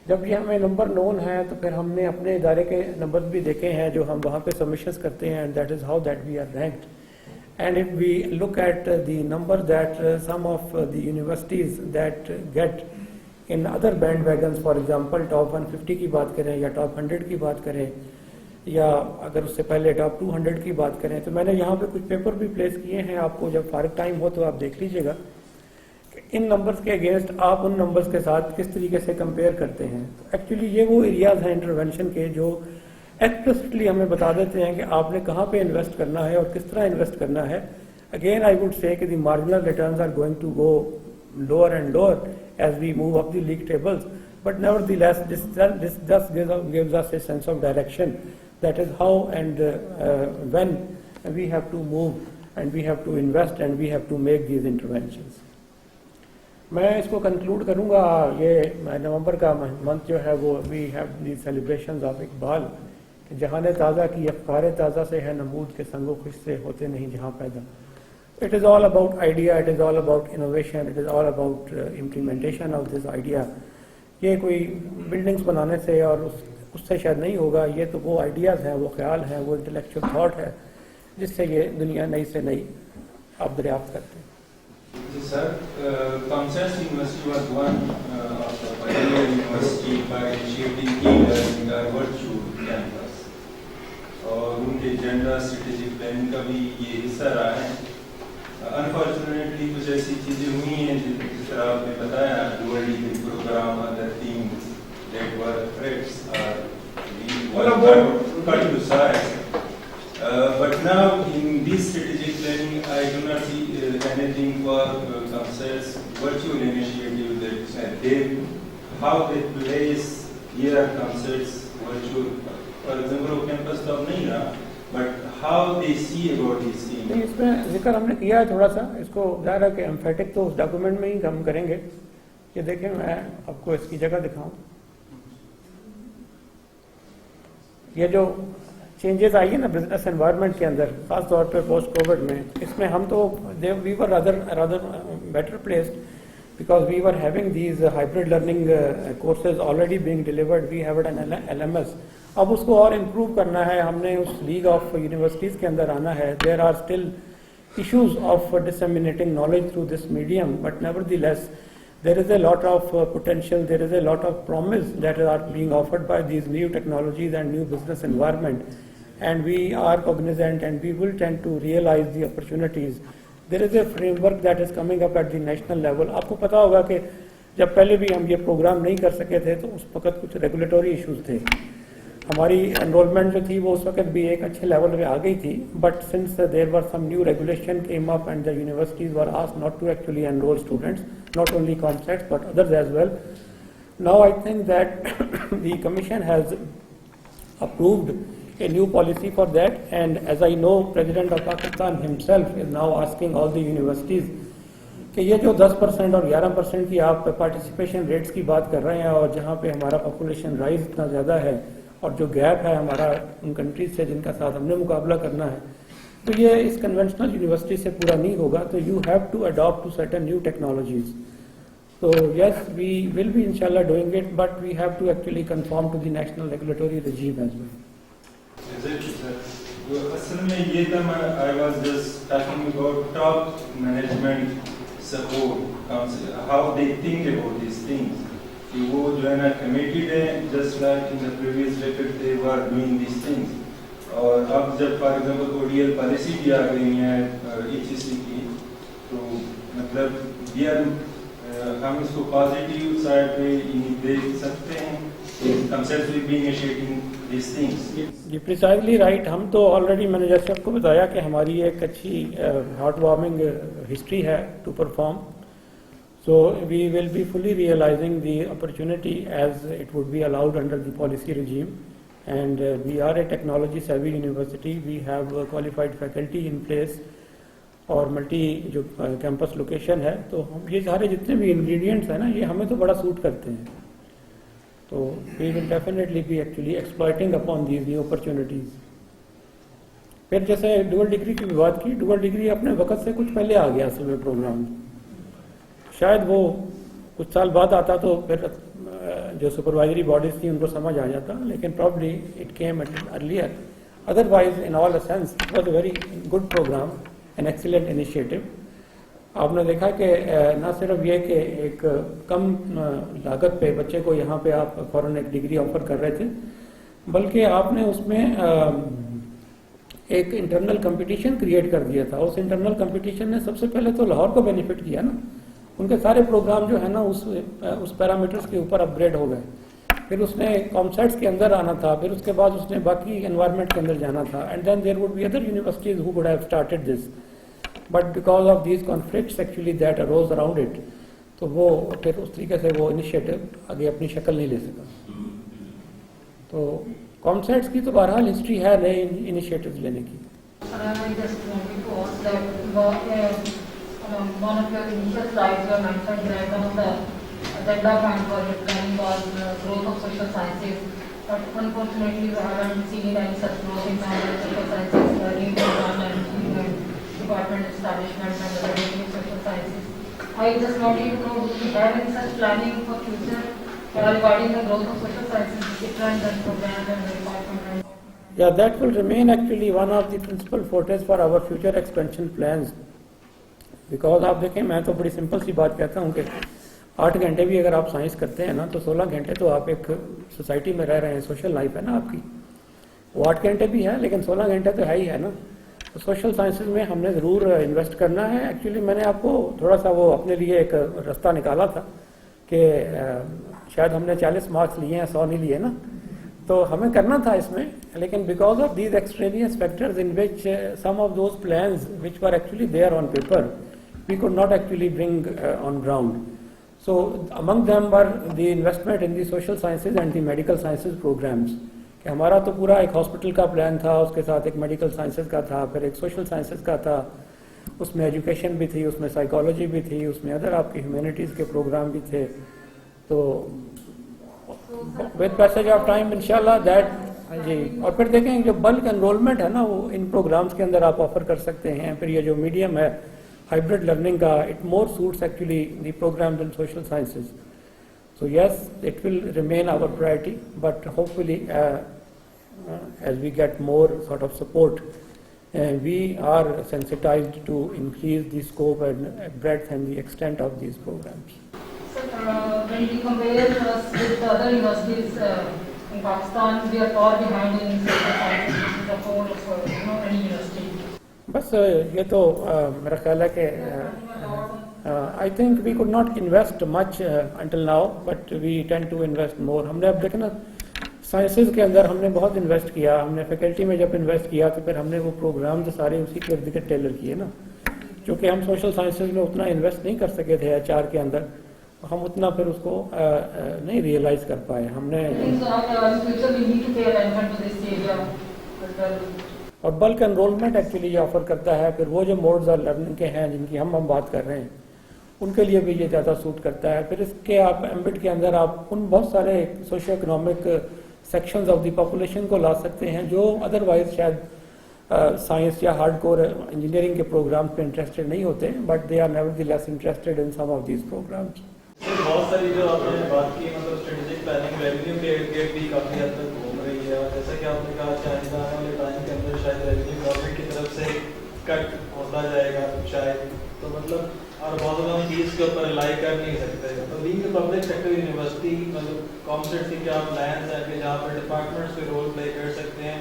जब ये हमें number known है तो फिर हमने अपने इदारे के नंबर्स भी देखे हैं जो हम वहाँ पे सबमिशंस करते हैं, and that is how that we are ranked. And if we look at the number that some of the universities that get in other bandwagons, for example top 150 की बात करें या टॉप 100 की बात करें या अगर उससे पहले टॉप 200 की बात करें, तो मैंने यहाँ पे कुछ पेपर भी प्लेस किए हैं। आपको जब फारिग टाइम हो तो आप देख लीजिएगा इन नंबर्स के अगेंस्ट आप उन नंबर्स के साथ किस तरीके से कंपेयर करते हैं। तो एक्चुअली ये वो एरियाज हैं इंटरवेंशन के जो एक्सप्लिसिटली हमें बता देते हैं कि आपने कहाँ पे इन्वेस्ट करना है और किस तरह इन्वेस्ट करना है। अगेन आई वुड से कि the marginal returns are going to go lower and lower as we move up the league tables, but nevertheless this just gives us a sense of direction. That is how and when we have to move and we have to invest and we have to make these interventions. मैं इसको conclude करूँगा। ये नवंबर का month जो है वो we have the celebrations of Iqbal, जहान ताज़ा की अफ्कार ताज़ा से है नमूद के संगो खुश से होते नहीं जहाँ पैदा। It is all about idea, it is all about innovation, it is all about implementation of this idea. ये कोई बिल्डिंग्स बनाने से और उससे शायद नहीं होगा, ये तो वो आइडियाज़ हैं, वो ख्याल हैं, वो इंटेलेक्चुअल थाट है जिससे ये दुनिया नई से नई आप दरियाफ्त करते हैं। Sir, Commerce University was one of the pioneer university by initiating e-learning or virtual campus, और उनके एजेंडा स्ट्रेटेजिक प्लानिंग का भी ये हिस्सा रहा है। अनफॉर्चुनेटली कुछ ऐसी चीज़ें हुई हैं जिस तरह आपने बताया, duality programme, other things that were threats are cut to size. But now in this strategic planning, I do not see anything for Commerce virtual initiative that how they place here Commerce virtual. For example, campus तो नहीं रहा, but how they see about these things. इसमें जिक्र हमने किया है थोड़ा सा, इसको ज़ाहिर है कि एम्फेटिक तो उस डॉक्यूमेंट में ही हम करेंगे। ये देखें, मैं आपको इसकी जगह दिखाऊं। ये जो चेंजेस आई है ना बिजनेस एनवायरनमेंट के अंदर, खास तौर पर पोस्ट कोविड में, इसमें हम तो we were rather better placed because we were having these hybrid learning courses already being delivered. We have an LMS. अब उसको और improve करना है, हमने उस लीग ऑफ यूनिवर्सिटीज़ के अंदर आना है. There are still issues of disseminating knowledge through this medium, but nevertheless there is a lot of potential, there is a lot of promise that are being offered by these new technologies and new business environment, and we are cognizant and we will tend to realize the opportunities. There is a framework that is coming up at the national level. आपको पता होगा कि जब पहले भी हम ये programme नहीं कर सके थे तो उस वक्त कुछ रेगुलेटरी इश्यूज थे. हमारी एनरोलमेंट जो थी वो उस वक्त भी एक अच्छे लेवल पे आ गई थी, but since there were some new regulation came up and the universities were asked not to actually enrol students, not only concepts but others as well. Now I think that the commission has approved a new policy for that, and as I know President of Pakistan himself is now asking all the universities कि ये जो 10% और 11% की आप participation rates की बात कर रहे हैं और जहाँ पे हमारा पॉपुलेशन राइज इतना ज़्यादा है और जो गैप है हमारा उन कंट्रीज से जिनका साथ हमने मुकाबला करना है, तो ये इस कन्वेंशनल यूनिवर्सिटी से पूरा नहीं होगा. तो you have to adopt to certain new technologies. So yes, we will be inshallah doing it, but we have to actually conform to the national regulatory regime as well. असल में ये था, I was just talking about top management support, how they think about these things. कि वो जो है ना committed है, just like in the previous record they were doing these things. और अब जब for example ODL policy भी आ गई है HEC की, तो मतलब we are हम इसको पॉजिटिव साइड पे देख सकते हैं. कंसेप्ट भी इनिशिएटिंग these things. जी प्रिसाइजली राइट. हम तो ऑलरेडी मैंने जैसे आपको बताया कि हमारी एक अच्छी हार्ट वार्मिंग हिस्ट्री है to perform. So we will be fully realising the opportunity as it would be allowed under the policy regime, and we are a technology savvy university. We have qualified faculty in place और multi जो campus location है, तो हम ये सारे जितने भी ingredients हैं ना, ये हमें तो बड़ा सूट करते हैं. तो we will definitely be actually exploiting upon these new opportunities. फिर जैसे डुअल डिग्री की बात की, डुअल डिग्री अपने वक्त से कुछ पहले आ गया असल में प्रोग्राम. शायद वो कुछ साल बाद आता तो फिर जो सुपरवाइजरी बॉडीज थी उनको समझ आ जाता, लेकिन probably it came earlier. Otherwise in all a sense it was a very good programme, an excellent initiative. आपने देखा कि न सिर्फ ये कि एक कम लागत पे बच्चे को यहाँ पे आप फॉरेन एक डिग्री ऑफर कर रहे थे, बल्कि आपने उसमें एक इंटरनल कंपटीशन क्रिएट कर दिया था. उस इंटरनल कंपटीशन ने सबसे पहले तो लाहौर को बेनिफिट किया ना. उनके सारे प्रोग्राम जो है ना उस पैरामीटर्स के ऊपर अपग्रेड हो गए. फिर उसने कॉमसेट्स के अंदर आना था, फिर उसके बाद उसने बाकी एनवायरनमेंट के अंदर जाना था, and then there would be other universities who would have started this, but because of these conflicts actually that arose around it, तो वो फिर उस तरीके से वो इनिशिएटिव आगे अपनी शक्ल नहीं ले सका. तो कॉमसेट्स की तो बहरहाल हिस्ट्री है नए इनिशिएटिव्स लेने की. One of your initial slides you mentioned that one of the agenda point for your planning was growth of social sciences, but unfortunately we haven't seen any such growth in social sciences, new program and department establishment and other new social sciences. I just wanted to know, do we have any such planning for future regarding the growth of social sciences, different and programs and department? Yeah, that will remain actually one of the principal fortes for our future expansion plans. Because आप देखें, मैं तो बड़ी simple सी बात कहता हूँ कि 8 घंटे भी अगर आप साइंस करते हैं ना, तो 16 घंटे तो आप एक सोसाइटी में रह रहे हैं, सोशल लाइफ है ना आपकी. वो 8 घंटे भी है, लेकिन 16 घंटे तो है ही है ना. तो सोशल साइंसेज में हमने ज़रूर इन्वेस्ट करना है. एक्चुअली मैंने आपको थोड़ा सा वो अपने लिए एक रास्ता निकाला था कि शायद हमने 40 मार्क्स लिए हैं, 100 नहीं लिए ना, तो हमें करना था इसमें. लेकिन because of these extraneous factors in which some of those plans which were actually there on paper we could not actually bring on ground. So among them were the investment in the social sciences and the medical sciences programs. कि हमारा तो पूरा एक hospital का plan था, उसके साथ एक मेडिकल साइंसेज का था, फिर एक सोशल साइंसेज का था, उसमें एजुकेशन भी थी, उसमें साइकोलॉजी भी थी, उसमें अदर आपकी ह्यूमैनिटीज़ के प्रोग्राम भी थे. तो with passage of time inshallah that हाँ जी, और फिर देखें जो बल्क एनरोलमेंट है ना वो इन प्रोग्राम्स के अंदर आप ऑफर कर सकते हैं. फिर ये जो मीडियम है हाइब्रिड लर्निंग का, it more suits actually the programmes in social sciences. So yes, it will remain our priority, but hopefully as we get more sort of support, we are sensitized to increase the scope and breadth and the extent of these programs. So, when we compare us with other universities in Pakistan, we are far behind in social sciences, which is the core of any university. बस ये तो मेरा ख्याल है कि I think we could not invest much until now, but we tend to invest more. हमने अब देखे ना साइंसेज के अंदर हमने बहुत इन्वेस्ट किया. हमने फैकल्टी में जब इन्वेस्ट किया तो फिर हमने वो प्रोग्राम तो सारे उसी के इर्द गिर्द टेलर किए ना, क्योंकि हम सोशल साइंसेज में उतना इन्वेस्ट नहीं कर सके थे HR के अंदर, हम उतना फिर उसको नहीं रियलाइज कर पाए. हमने और बल्क एनरोलमेंट एक्चुअली ये ऑफर करता है. फिर वो जो मोड्स और लर्निंग के हैं जिनकी हम बात कर रहे हैं उनके लिए भी ये ज़्यादा सूट करता है. फिर इसके आप एम्बिट के अंदर आप उन बहुत सारे socio economic sections of the population को ला सकते हैं जो अदरवाइज शायद साइंस या हार्डकोर इंजीनियरिंग के प्रोग्राम्स पे इंटरेस्टेड नहीं होते, but they are nevertheless interested in some of these programmes. बहुत सारी जो आपने बात की मतलब स्ट्रेटेजिक प्लानिंग रेवेन्यू के इर्द-गिर्द भी काफ़ी हद तक घूम रही है, और जैसा कि आपने कहा चाइना वाले टाइम के अंदर शायद रेवेन्यू गवर्नमेंट की तरफ से कट होता जाएगा शायद, तो मतलब और बहुत ज़्यादा हम फीस के ऊपर रिलाई कर नहीं सकते. तो being a public sector university मतलब कॉन्सेप्ट की क्या प्लान्स हैं कि जहाँ पर डिपार्टमेंट्स पे रोल प्ले कर सकते हैं,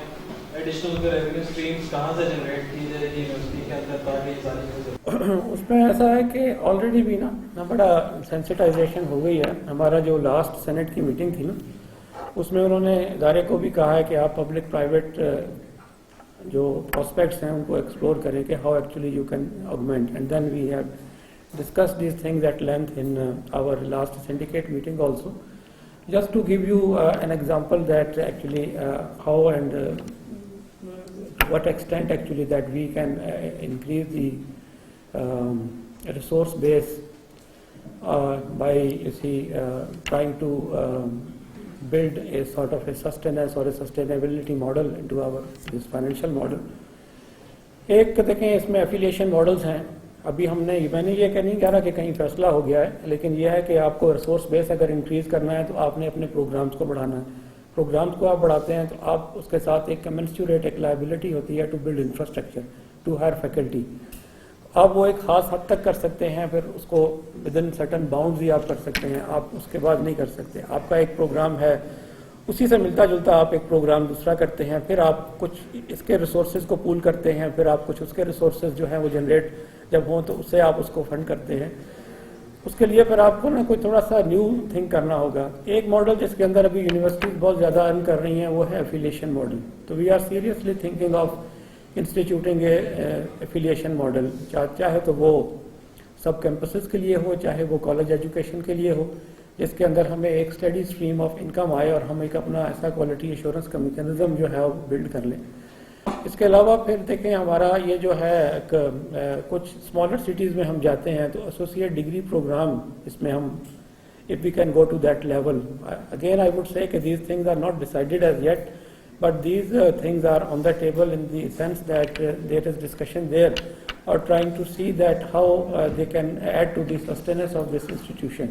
एडिशनल रेवेन्यू स्ट्रीम्स कहाँ से जनरेट की जाएगी यूनिवर्सिटी के अंदर ताकि सारी चीज़ें. उसमें ऐसा है कि ऑलरेडी भी ना बड़ा सेंसिटाइजेशन हो गई है. हमारा जो लास्ट सेनेट की मीटिंग थी ना उसमें उन्होंने इदारे को भी कहा है कि आप पब्लिक प्राइवेट जो प्रोस्पेक्ट्स हैं उनको एक्सप्लोर करें कि how actually you can augment. And then we have discussed these things at length in our last syndicate meeting also. Just to give you an example that actually how and what extent actually that we can increase the resource base by trying to build a sort of a sustenance or a sustainability model into our this financial model. एक देखें इसमें affiliation models हैं. अभी मैंने ये नहीं कह रहा कि कहीं फैसला हो गया है, लेकिन यह है कि आपको रिसोर्स बेस अगर इंक्रीज करना है तो आपने अपने प्रोग्राम्स को बढ़ाना है. प्रोग्राम्स को आप बढ़ाते हैं तो आप उसके साथ एक कमेंसुरेट एक लायबिलिटी होती है to build infrastructure to hire faculty. आप वो एक खास हद तक कर सकते हैं, फिर उसको विद इन सर्टन बाउंड्स ही आप कर सकते हैं, आप उसके बाद नहीं कर सकते. आपका एक प्रोग्राम है उसी से मिलता जुलता आप एक प्रोग्राम दूसरा करते हैं, फिर आप कुछ इसके रिसोर्सेज को पूल करते हैं, फिर आप कुछ उसके रिसोर्सेज जो हैं वो जनरेट जब हों तो उससे आप उसको फंड करते हैं. उसके लिए फिर आपको ना कोई थोड़ा सा न्यू थिंक करना होगा. एक मॉडल जिसके अंदर अभी यूनिवर्सिटीज बहुत ज़्यादा अर्न कर रही हैं वो है एफिलिएशन मॉडल. तो we are seriously thinking of instituting a affiliation model, चाहे तो वो सब कैंपसेस के लिए हो, चाहे वो कॉलेज एजुकेशन के लिए हो, जिसके अंदर हमें एक स्टडी स्ट्रीम ऑफ इनकम आए और हम एक अपना ऐसा क्वालिटी एश्योरेंस का मैकेनिज्म जो है वो बिल्ड कर लें. इसके अलावा फिर देखें हमारा ये जो है कुछ स्मॉलर सिटीज़ में हम जाते हैं तो एसोसिएट डिग्री प्रोग्राम इसमें हम if we can go to that level. Again I would say these things are not decided as yet, but these things are on the table in the sense that there is discussion there और trying to see that how they can add to the sustenance of this institution.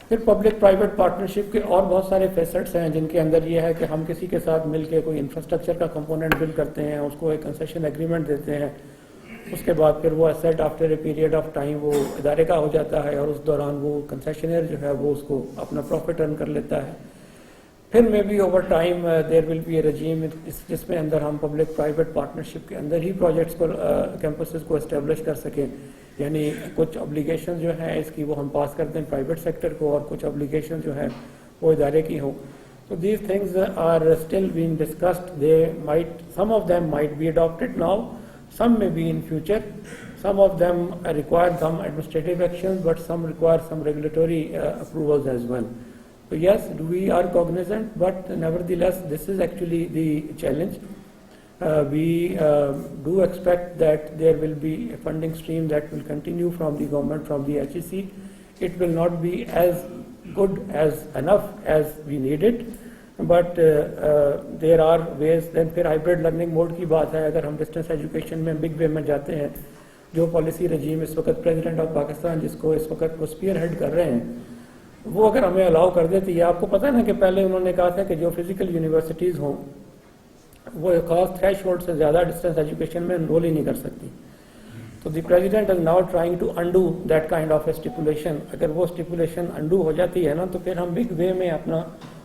फिर public private partnership के और बहुत सारे facets हैं जिनके अंदर ये है कि हम किसी के साथ मिलकर कोई इंफ्रास्ट्रक्चर का कंपोनेंट बिल्ड करते हैं, उसको एक कंसेशन एग्रीमेंट देते हैं, उसके बाद फिर वो asset after a period of time वो इदारे का हो जाता है और उस दौरान वो कंसेशनर जो है वो उसको अपना प्रॉफिट अर्न कर लेता है. फिर maybe over time there will be a regime जिसमें अंदर हम पब्लिक प्राइवेट पार्टनरशिप के अंदर ही प्रोजेक्ट्स को कैंपसेस को एस्टेब्लिश कर सकें. यानी कुछ ऑब्लिगेशन जो हैं इसकी वो हम पास करते हैं प्राइवेट सेक्टर को और कुछ ऑब्लिगेशन जो है वो इदारे की हों. तो these things are still being discussed. They might some of them might be adopted now, some may be in future, some of them require some administrative actions, but some require some regulatory approvals as well. So yes, we are cognizant, but nevertheless this is actually the challenge. We do expect that there will be a funding stream that will continue from the government, from the HEC. It will not be as good as enough as we need it, but there are ways. Then फिर hybrid learning mode की बात है. अगर हम distance education में big way में जाते हैं, जो पॉलिसी रजीम इस वक्त प्रेसिडेंट ऑफ पाकिस्तान जिसको इस वक्त वो स्पीयर हेड कर रहे हैं, वो अगर हमें अलाउ कर देती है. आपको पता है ना कि पहले उन्होंने कहा था कि जो फिजिकल यूनिवर्सिटीज़ हों वो एक खास थ्रेश होल्ड से ज़्यादा डिस्टेंस एजुकेशन में एनरोल ही नहीं कर सकती. तो the president is now trying to undo that kind of a stipulation. अगर वो स्टिपुलेशन अंडू हो जाती है ना, तो फिर हम बिग वे में अपना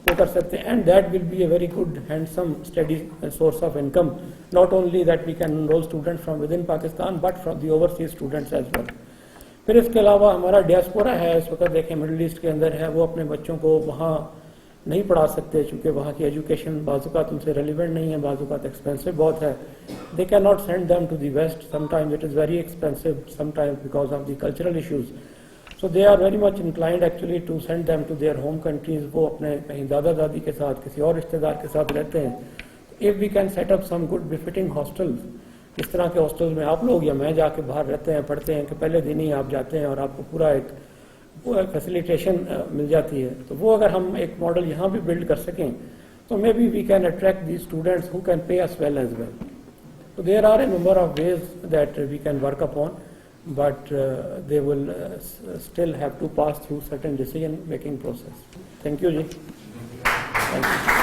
वो कर सकते हैं. And that will be a very good handsome study source of income, not only that we can enrol student from within Pakistan but from the overseas students as well. फिर इसके अलावा हमारा डियास्पोरा है इस वक्त, देखें मिडिल ईस्ट के अंदर है, वो अपने बच्चों को वहाँ नहीं पढ़ा सकते क्योंकि वहाँ की एजुकेशन बाज़ात उनसे रेलिवेंट नहीं है, बाज़ात एक्सपेंसिव बहुत है. They can not send them to the West, sometimes it is very expensive, sometimes because of the cultural issues. So they are very much inclined actually to send them to their home countries. वो अपने कहीं दादा दादी के साथ, किसी और रिश्तेदार के साथ रहते हैं. If we can set up some good befitting hostels, इस तरह के हॉस्टल्स में आप लोग या मैं जाके बाहर रहते हैं, पढ़ते हैं कि पहले दिन ही आप जाते हैं और आपको पूरा एक फैसिलिटेशन मिल जाती है. तो वो अगर हम एक मॉडल यहाँ भी बिल्ड कर सकें तो maybe we can attract the students who can pay us as well as. So there are a number of ways that we can work upon, but they will still have to pass through certain decision making process. Thank you, Ji. Thank you.